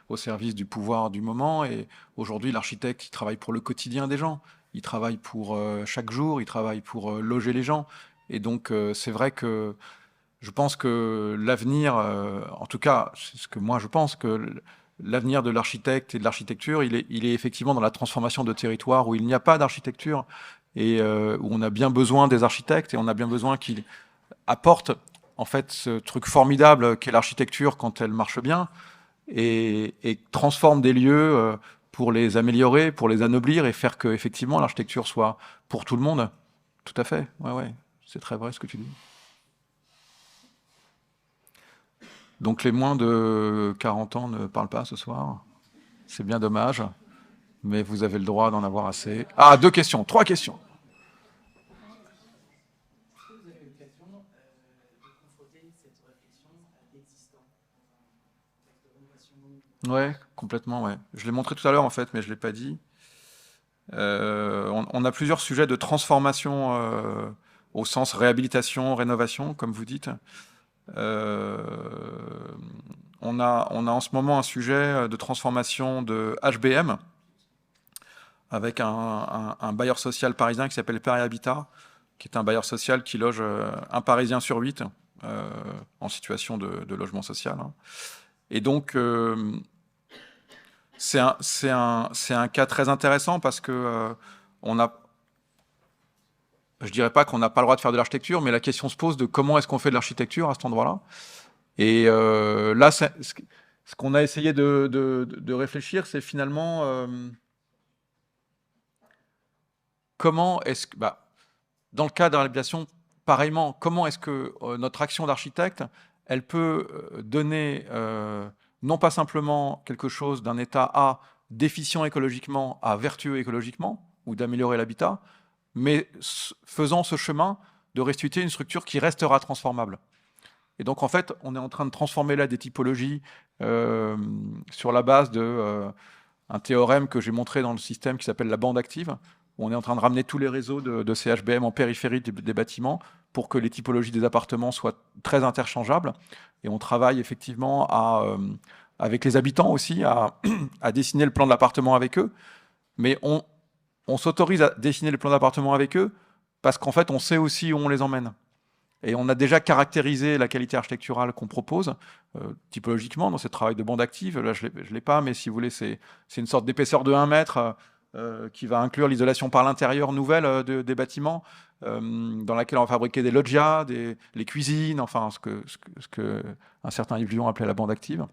au service du pouvoir du moment. Et aujourd'hui, l'architecte, il travaille pour le quotidien des gens. Il travaille pour chaque jour, il travaille pour loger les gens. Et donc, c'est vrai que je pense que l'avenir, en tout cas, c'est ce que moi je pense, que l'avenir de l'architecte et de l'architecture, il est effectivement dans la transformation de territoires où il n'y a pas d'architecture et où on a bien besoin des architectes et on a bien besoin qu'ils apportent en fait ce truc formidable qu'est l'architecture quand elle marche bien et transforme des lieux pour les améliorer, pour les anoblir et faire que effectivement l'architecture soit pour tout le monde. Tout à fait, ouais, c'est très vrai ce que tu dis. Donc les moins de 40 ans ne parlent pas ce soir. C'est bien dommage, mais vous avez le droit d'en avoir assez. Ah, 2 questions, 3 questions. Est-ce que vous avez l'occasion de confronter cette réflexion à l'existant dans un contexte de rénovation? Ouais, complètement, ouais. Je l'ai montré tout à l'heure en fait, mais je ne l'ai pas dit. On a plusieurs sujets de transformation au sens réhabilitation, rénovation, comme vous dites. On a en ce moment un sujet de transformation de HBM avec un bailleur social parisien qui s'appelle Paris Habitat, qui est un bailleur social qui loge un Parisien sur 8 en situation de logement social. Et donc, c'est un cas très intéressant parce que je dirais pas qu'on n'a pas le droit de faire de l'architecture, mais la question se pose de comment est-ce qu'on fait de l'architecture à cet endroit-là. Et là, ce qu'on a essayé de réfléchir, c'est finalement comment est-ce que, dans le cas de la réhabilitation, pareillement, comment est-ce que notre action d'architecte, elle peut donner non pas simplement quelque chose d'un état A déficient écologiquement à vertueux écologiquement, ou d'améliorer l'habitat, mais faisant ce chemin de restituer une structure qui restera transformable. Et donc, en fait, on est en train de transformer là des typologies sur la base d'un théorème que j'ai montré dans le système qui s'appelle la bande active, où on est en train de ramener tous les réseaux de ces HBM en périphérie des bâtiments pour que les typologies des appartements soient très interchangeables. Et on travaille effectivement avec les habitants aussi à dessiner le plan de l'appartement avec eux. Mais on s'autorise à dessiner le plan d'appartement avec eux parce qu'en fait, on sait aussi où on les emmène. Et on a déjà caractérisé la qualité architecturale qu'on propose, typologiquement, dans ce travail de bande active. Là, je ne l'ai pas, mais si vous voulez, c'est une sorte d'épaisseur de 1 mètre qui va inclure l'isolation par l'intérieur nouvelle des bâtiments, dans laquelle on va fabriquer des loggias, les cuisines, enfin, ce que un certain Yves Lyon appelait la bande active.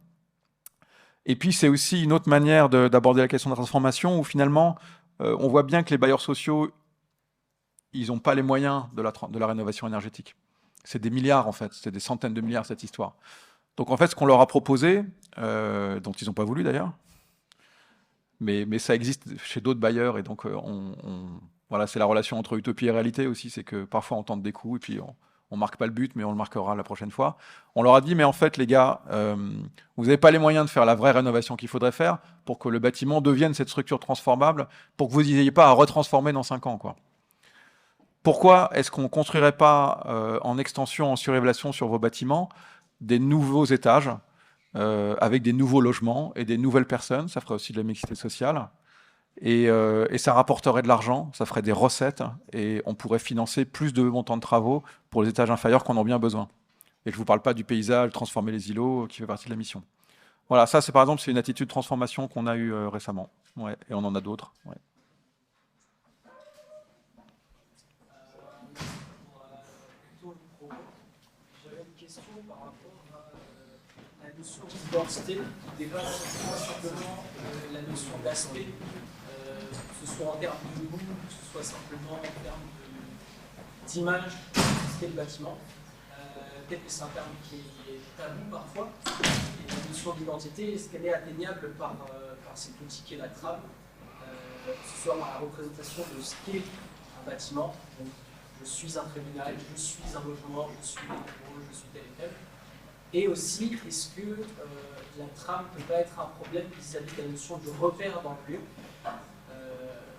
Et puis, c'est aussi une autre manière d'aborder la question de la transformation, où finalement, on voit bien que les bailleurs sociaux, ils n'ont pas les moyens de la rénovation énergétique. C'est des milliards, en fait. C'est des centaines de milliards, cette histoire. Donc, en fait, ce qu'on leur a proposé, dont ils n'ont pas voulu, d'ailleurs, mais ça existe chez d'autres bailleurs, et donc, voilà, c'est la relation entre utopie et réalité aussi, c'est que parfois, on tente des coups, et puis on ne marque pas le but, mais on le marquera la prochaine fois. On leur a dit, mais en fait, les gars, vous n'avez pas les moyens de faire la vraie rénovation qu'il faudrait faire pour que le bâtiment devienne cette structure transformable, pour que vous n'ayez pas à retransformer dans 5 ans, quoi. Pourquoi est-ce qu'on ne construirait pas en extension, en surélévation sur vos bâtiments, des nouveaux étages avec des nouveaux logements et des nouvelles personnes? Ça ferait aussi de la mixité sociale. Et ça rapporterait de l'argent, ça ferait des recettes, et on pourrait financer plus de montants de travaux pour les étages inférieurs qu'on en a bien besoin. Et je ne vous parle pas du paysage, transformer les îlots, qui fait partie de la mission. Voilà, ça, par exemple, c'est une attitude de transformation qu'on a eue récemment. Ouais, et on en a d'autres. Ouais. J'avais une question par rapport à la notion d'identité, qui dépasse pas simplement la notion d'aspect, que ce soit en termes de goût, que ce soit simplement en termes d'image de ce qu'est le bâtiment. Peut-être que c'est un terme qui est tabou parfois. Et la notion d'identité, est-ce qu'elle est atteignable par cet outil qu'est la trame, que ce soit par la représentation de ce qu'est un bâtiment. Donc, je suis un tribunal, je suis un logement, je suis un bureau, je suis tel et tel. Et aussi, est-ce que la trame ne peut pas être un problème vis-à-vis de la notion de repère dans le lieu,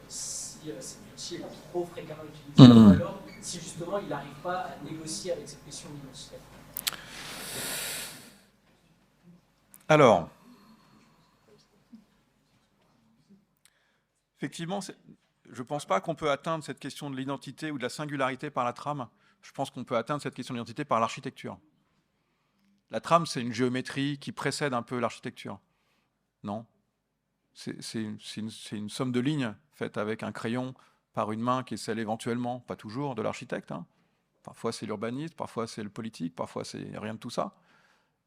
si cet outil est trop fréquemment utilisé, ou alors si justement il n'arrive pas à négocier avec cette question d'identité? Alors, effectivement, je ne pense pas qu'on peut atteindre cette question de l'identité ou de la singularité par la trame. Je pense qu'on peut atteindre cette question de l'identité par l'architecture. La trame, c'est une géométrie qui précède un peu l'architecture. Non? C'est une somme de lignes faite avec un crayon par une main qui est celle éventuellement, pas toujours, de l'architecte. Hein. Parfois c'est l'urbaniste, parfois c'est le politique, parfois c'est rien de tout ça.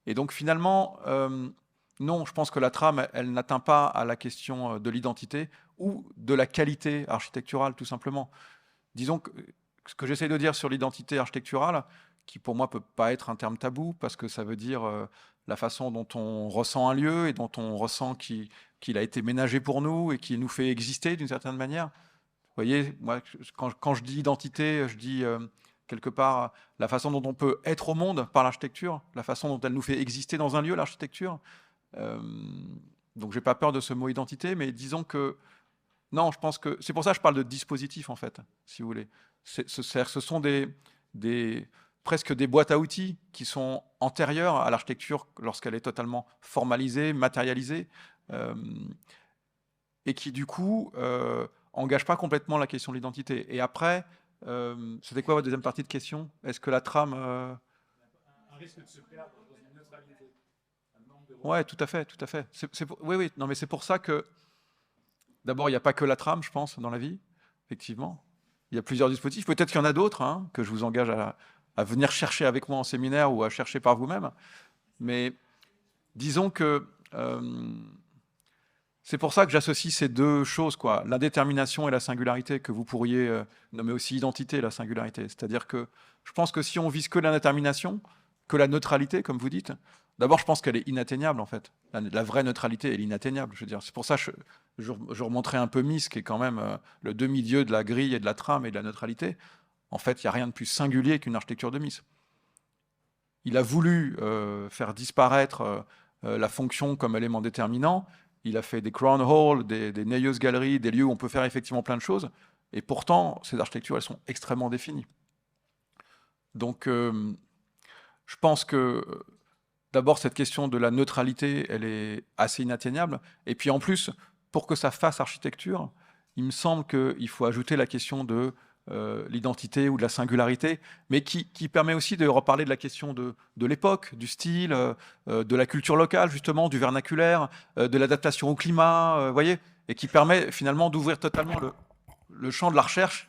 Et donc finalement, non, je pense que la trame, elle n'atteint pas à la question de l'identité ou de la qualité architecturale, tout simplement. Disons que ce que j'essaie de dire sur l'identité architecturale, qui pour moi peut pas être un terme tabou, parce que ça veut dire la façon dont on ressent un lieu et dont on ressent qu'il a été ménagé pour nous et qu'il nous fait exister d'une certaine manière. Vous voyez, moi, quand je dis identité, je dis quelque part la façon dont on peut être au monde par l'architecture, la façon dont elle nous fait exister dans un lieu, l'architecture. Donc j'ai pas peur de ce mot identité, mais disons que non, je pense que c'est pour ça que je parle de dispositif en fait, si vous voulez. Ce sont presque des boîtes à outils qui sont antérieures à l'architecture lorsqu'elle est totalement formalisée, matérialisée, et qui du coup engagent pas complètement la question de l'identité. Et après, c'était quoi votre deuxième partie de question? Est-ce que la trame Un risque de se perdre dans une neutralité. Ouais, tout à fait, tout à fait. Oui, oui, non, mais c'est pour ça que, d'abord, il n'y a pas que la trame, je pense, dans la vie, effectivement. Il y a plusieurs dispositifs. Peut-être qu'il y en a d'autres, hein, que je vous engage à venir chercher avec moi en séminaire ou à chercher par vous-même. Mais disons que c'est pour ça que j'associe ces deux choses, quoi, l'indétermination et la singularité, que vous pourriez nommer aussi identité et la singularité. C'est-à-dire que je pense que si on vise que l'indétermination, que la neutralité, comme vous dites, d'abord, je pense qu'elle est inatteignable, en fait. La vraie neutralité, elle est inatteignable, je veux dire. C'est pour ça que je remonterai un peu Mies, qui est quand même le demi-dieu de la grille et de la trame et de la neutralité. En fait, il n'y a rien de plus singulier qu'une architecture de Mies. Il a voulu faire disparaître la fonction comme élément déterminant. Il a fait des crown halls, des Neyeuse galeries, des lieux où on peut faire effectivement plein de choses. Et pourtant, ces architectures, elles sont extrêmement définies. Donc, je pense que, d'abord, cette question de la neutralité, elle est assez inatteignable. Et puis, en plus, pour que ça fasse architecture, il me semble qu'il faut ajouter la question de l'identité ou de la singularité, mais qui permet aussi de reparler de la question de l'époque, du style, de la culture locale, justement, du vernaculaire, de l'adaptation au climat, voyez, et qui permet finalement d'ouvrir totalement le champ de la recherche,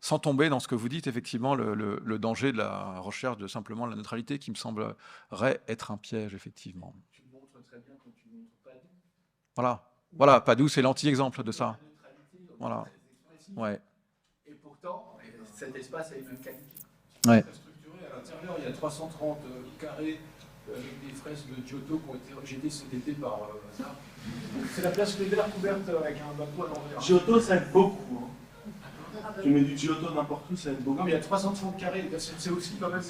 sans tomber dans ce que vous dites, effectivement, le danger de la recherche de simplement la neutralité, qui me semblerait être un piège, effectivement. Tu le montres très bien quand tu montres Padoue. Voilà, Padoue, c'est l'anti-exemple de ça. Voilà. Ouais. Et pourtant, cet espace a les mêmes qualités. Ouais. Très structuré. À l'intérieur, il y a 330 carrés avec des fresques de Giotto qui ont été rejetées cet été par hasard. C'est la place Kléber couverte avec un bateau à l'envers. Giotto, ça aide beaucoup. Hein. Tu mets du Giotto n'importe où, ça aide beaucoup. Non, mais il y a 330 carrés. C'est aussi quand même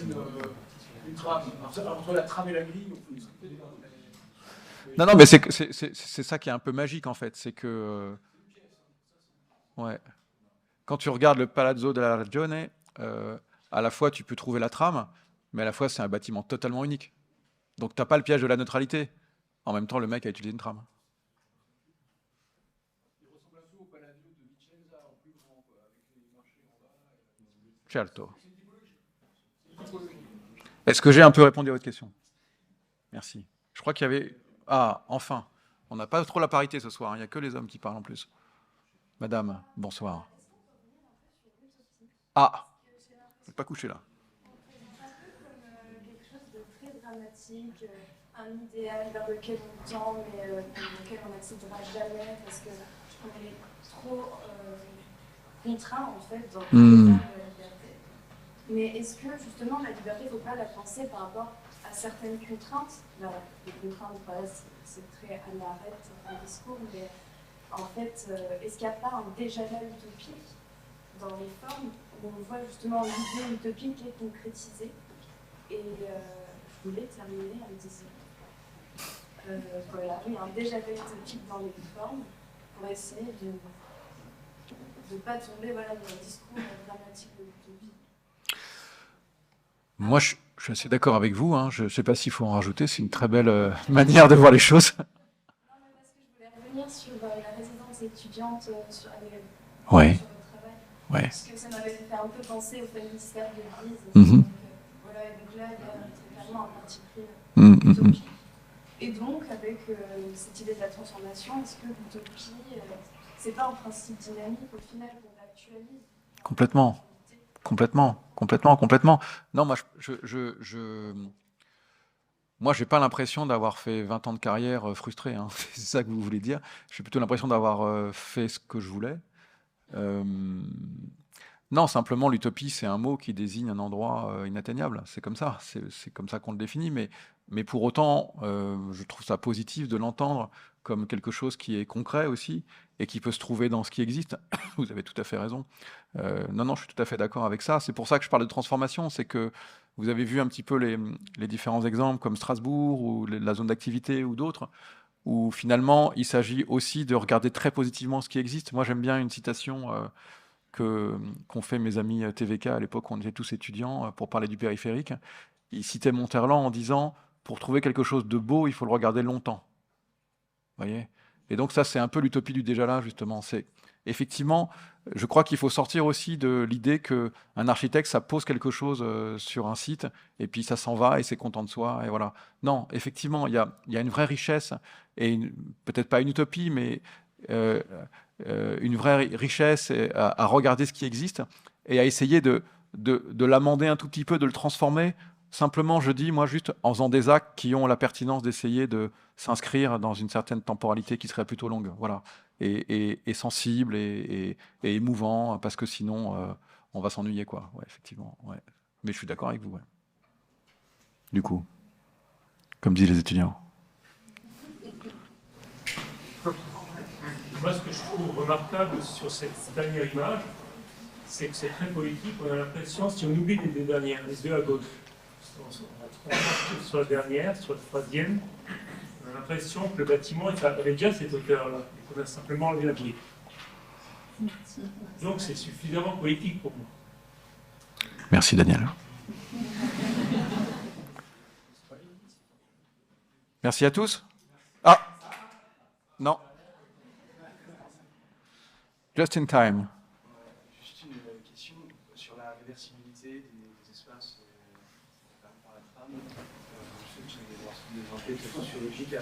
une trame. Entre la trame et la grille, on peut discuter des barres. Non, mais c'est ça qui est un peu magique, en fait. C'est que... ouais. Quand tu regardes le Palazzo della Ragione, à la fois tu peux trouver la trame, mais à la fois c'est un bâtiment totalement unique. Donc tu n'as pas le piège de la neutralité. En même temps, le mec a utilisé une trame. Il ressemble un peu au Palladio de Vicenza en plus grand, quoi, avec les marchés en bas. Certo. Est-ce que j'ai un peu répondu à votre question? Merci. Je crois qu'il y avait... Ah, enfin. On n'a pas trop la parité ce soir. Il n'y a que les hommes qui parlent en plus. Madame, bonsoir. Ah, je ne vais pas coucher là. Quelque chose de très dramatique, un idéal vers lequel on tend, mais auquel on n'accédera jamais parce qu'on est trop contraint en fait dans la liberté. Mais est-ce que justement la liberté, il ne faut pas la penser par rapport à certaines contraintes? Les contraintes, voilà, c'est très à l'arrêt dans le discours, mais en fait, est-ce qu'il n'y a pas un déjà-là utopique dans les formes où on voit justement l'idée utopique qui est concrétisée? Et je voulais terminer en disant, voilà, il y a un déjà-là utopique dans les formes pour essayer de ne pas tomber voilà, dans un discours dramatique de l'utopie. Moi, Je suis assez d'accord avec vous, hein. Je ne sais pas s'il faut en rajouter, c'est une très belle manière de voir les choses. Non, mais parce que je voulais revenir sur la résidence étudiante sur Ouais, sur le travail. ouais. Parce que ça m'avait fait un peu penser au ministère de l'Église. Mhm. Voilà, et donc là, il y a très clairement un parti pris Mm, mm, mm. utopique. Et donc, avec cette idée de la transformation, est-ce que l'utopie, c'est pas un principe dynamique au final qu'on actualise? Complètement. Complètement, complètement, complètement. Non, moi, moi, j'ai pas l'impression d'avoir fait 20 ans de carrière frustré, hein. C'est ça que vous voulez dire. J'ai plutôt l'impression d'avoir fait ce que je voulais. Euh, non, simplement, l'utopie, c'est un mot qui désigne un endroit inatteignable. C'est comme ça. C'est comme ça qu'on le définit. Mais pour autant, je trouve ça positif de l'entendre comme quelque chose qui est concret aussi et qui peut se trouver dans ce qui existe. Vous avez tout à fait raison. Non, non, je suis tout à fait d'accord avec ça. C'est pour ça que je parle de transformation. C'est que vous avez vu un petit peu les différents exemples comme Strasbourg ou la zone d'activité ou d'autres, où finalement il s'agit aussi de regarder très positivement ce qui existe. Moi j'aime bien une citation qu'ont fait mes amis TVK à l'époque où on était tous étudiants pour parler du périphérique. Ils citaient Monterland en disant « Pour trouver quelque chose de beau, il faut le regarder longtemps ». Vous voyez? Et donc ça, c'est un peu l'utopie du déjà là, justement. C'est effectivement, je crois qu'il faut sortir aussi de l'idée qu'un architecte, ça pose quelque chose sur un site, et puis ça s'en va, et c'est content de soi, et voilà. Non, effectivement, il y a une vraie richesse, et peut-être pas une utopie, mais euh, une vraie richesse à regarder ce qui existe, et à essayer de l'amender un tout petit peu, de le transformer. Simplement, je dis, moi, juste en faisant des actes qui ont la pertinence d'essayer de s'inscrire dans une certaine temporalité qui serait plutôt longue, voilà, et sensible et émouvant, parce que sinon, on va s'ennuyer, quoi. Ouais, effectivement, ouais. Mais je suis d'accord avec vous, ouais. Du coup, comme disent les étudiants. Moi, ce que je trouve remarquable sur cette dernière image, c'est que c'est très politique. On a l'impression, si on oublie les deux dernières, les deux à gauche, sur la dernière, sur la troisième, on a l'impression que le bâtiment avait déjà cette hauteur-là, et qu'on a simplement enlevé la brique. Donc c'est suffisamment politique pour moi. Merci Daniel. Merci à tous. Ah non. Just in time. Juste une question sur la réversibilité des espaces par la trame. Je sais que j'ai lancé des enquêtes sociologiques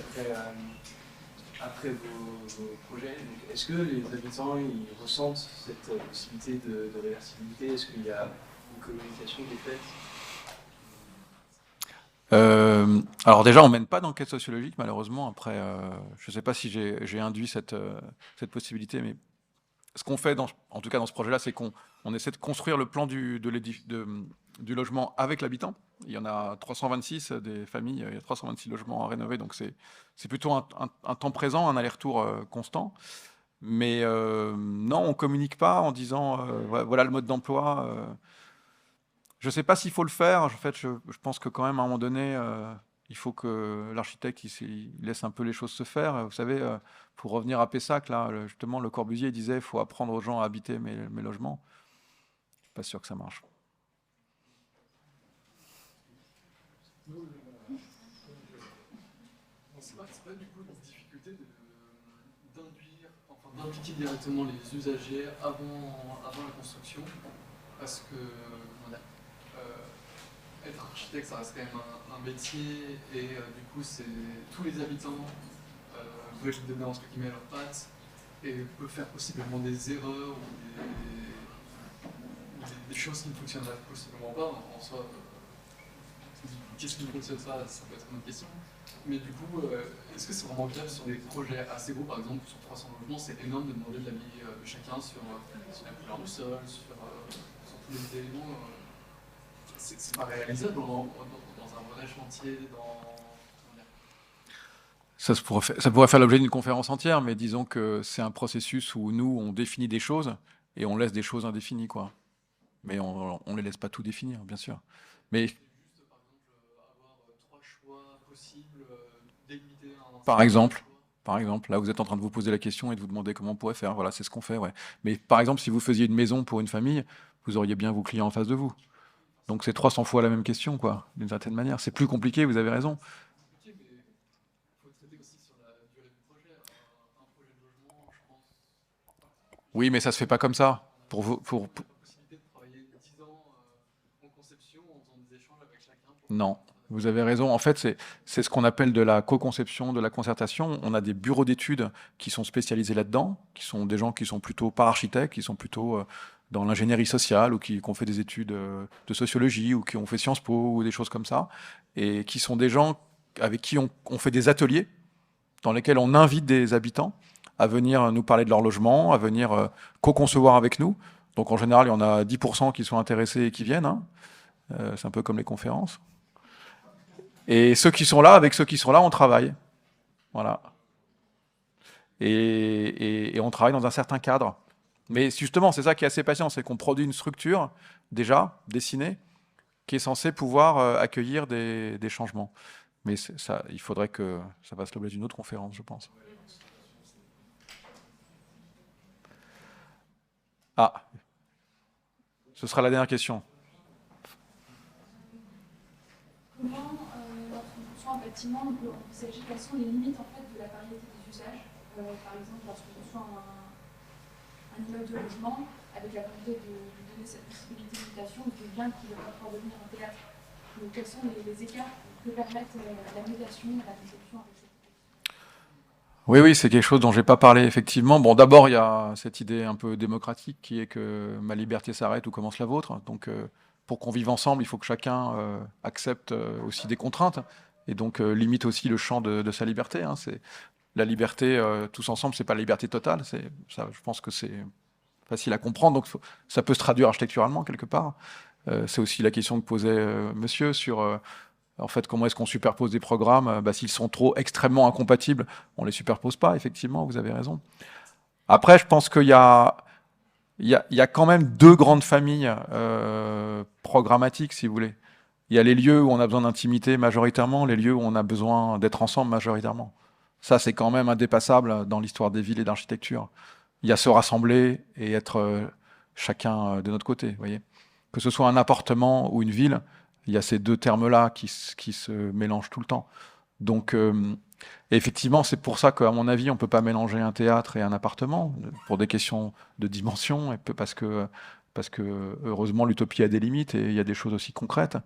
après vos projets. Est-ce que les habitants ils ressentent cette possibilité de réversibilité? Est-ce qu'il y a une communication qui est faite? Alors déjà, on mène pas d'enquête sociologique, malheureusement. Après, je ne sais pas si j'ai induit cette possibilité, mais ce qu'on fait, en tout cas dans ce projet-là, c'est qu'on essaie de construire le plan du logement avec l'habitant. Il y en a 326 des familles, il y a 326 logements à rénover, donc c'est plutôt un temps présent, un aller-retour constant. Mais non, on ne communique pas en disant voilà le mode d'emploi. Je ne sais pas s'il faut le faire. En fait, je pense que quand même, à un moment donné, il faut que l'architecte il laisse un peu les choses se faire. Vous savez, pour revenir à Pessac, là, justement, Le Corbusier disait qu'il faut apprendre aux gens à habiter mes logements. Pas sûr que ça marche. C'est pas du coup une difficulté d'impliquer directement les usagers avant la construction, parce que être architecte, ça reste quand même un métier, et du coup, tous les habitants veulent donner entre guillemets leurs pattes, et peuvent faire possiblement des erreurs ou des choses qui ne fonctionnent possiblement pas. En soi, qu'est-ce qui ne fonctionne pas, ça peut être une autre question. Mais du coup, est-ce que c'est vraiment viable sur des projets assez gros, par exemple sur 300 logements, c'est énorme de demander de l'avis de chacun sur la couleur du sol, sur tous les éléments. C'est pas réalisable dans un vrai chantier, Ça pourrait faire l'objet d'une conférence entière, mais disons que c'est un processus où nous, on définit des choses et on laisse des choses indéfinies, quoi. Mais on ne les laisse pas tout définir, bien sûr. Mais juste, par exemple, avoir 3 choix possibles, délimiter un... Par exemple, là, vous êtes en train de vous poser la question et de vous demander comment on pourrait faire. Voilà, c'est ce qu'on fait, ouais. Mais par exemple, si vous faisiez une maison pour une famille, vous auriez bien vos clients en face de vous. Donc c'est 300 fois la même question, quoi, d'une certaine manière. C'est plus compliqué, vous avez raison. C'est compliqué, mais il faut traiter aussi sur la durée du projet. Un projet de logement, je pense. Oui, mais ça se fait pas comme ça. Pour vous, La possibilité de travailler 10 ans en conception en faisant des échanges avec chacun. Non, vous avez raison. En fait, c'est ce qu'on appelle de la co-conception, de la concertation. On a des bureaux d'études qui sont spécialisés là-dedans, qui sont des gens qui sont plutôt pas architectes, qui sont plutôt dans l'ingénierie sociale ou qui ont fait des études de sociologie ou qui ont fait Sciences Po ou des choses comme ça, et qui sont des gens avec qui on fait des ateliers dans lesquels on invite des habitants à venir nous parler de leur logement, à venir co-concevoir avec nous. Donc en général, il y en a 10% qui sont intéressés et qui viennent. Hein. C'est un peu comme les conférences. Et ceux qui sont là, avec ceux qui sont là, on travaille. Voilà. Et on travaille dans un certain cadre. Mais justement, c'est ça qui est assez patient, c'est qu'on produit une structure, déjà, dessinée, qui est censée pouvoir accueillir des changements. Mais ça, il faudrait que ça fasse l'objet d'une autre conférence, je pense. Ah, ce sera la dernière question. Comment, lorsqu'on conçoit un bâtiment, on peut envisager quelles sont les limites en fait, de la variété des usages. Par exemple, lorsqu'on conçoit un immeuble de logement, avec la volonté de lui donner cette possibilité d'habitation, on veut bien qu'il va pouvoir devenir un théâtre. Donc, quels sont les écarts que permettent la médiation et la conception avec cette idée? Oui, c'est quelque chose dont j'ai pas parlé, effectivement. Bon, d'abord, il y a cette idée un peu démocratique qui est que ma liberté s'arrête où commence la vôtre. Donc, pour qu'on vive ensemble, il faut que chacun accepte aussi des contraintes et donc limite aussi le champ de sa liberté. Hein. C'est la liberté tous ensemble, c'est pas la liberté totale. C'est ça, je pense que c'est facile à comprendre. Donc, ça peut se traduire architecturalement quelque part. C'est aussi la question que posait monsieur sur en fait, comment est-ce qu'on superpose des programmes? S'ils sont trop extrêmement incompatibles, on les superpose pas, effectivement, vous avez raison. Après, je pense qu'il y a quand même deux grandes familles programmatiques, si vous voulez. Il y a les lieux où on a besoin d'intimité majoritairement, les lieux où on a besoin d'être ensemble majoritairement. Ça, c'est quand même indépassable dans l'histoire des villes et d'architecture. Il y a se rassembler et être chacun de notre côté, vous voyez. Que ce soit un appartement ou une ville, il y a ces deux termes-là qui se mélangent tout le temps. Donc, effectivement, c'est pour ça qu'à mon avis, on ne peut pas mélanger un théâtre et un appartement, pour des questions de dimension, et parce que heureusement, l'utopie a des limites et il y a des choses aussi concrètes.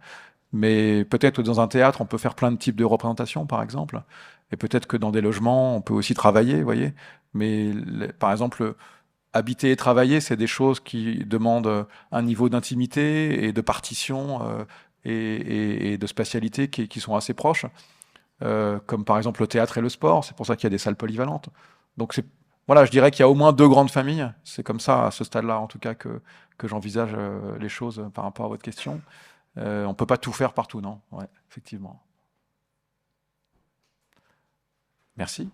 Mais peut-être que dans un théâtre, on peut faire plein de types de représentations, par exemple. Et peut-être que dans des logements, on peut aussi travailler, vous voyez. Mais par exemple, habiter et travailler, c'est des choses qui demandent un niveau d'intimité et de partition et de spatialité qui sont assez proches, comme par exemple le théâtre et le sport. C'est pour ça qu'il y a des salles polyvalentes. Donc voilà, je dirais qu'il y a au moins deux grandes familles. C'est comme ça, à ce stade-là, en tout cas, que j'envisage les choses par rapport à votre question. On ne peut pas tout faire partout, non? Ouais, effectivement. Merci.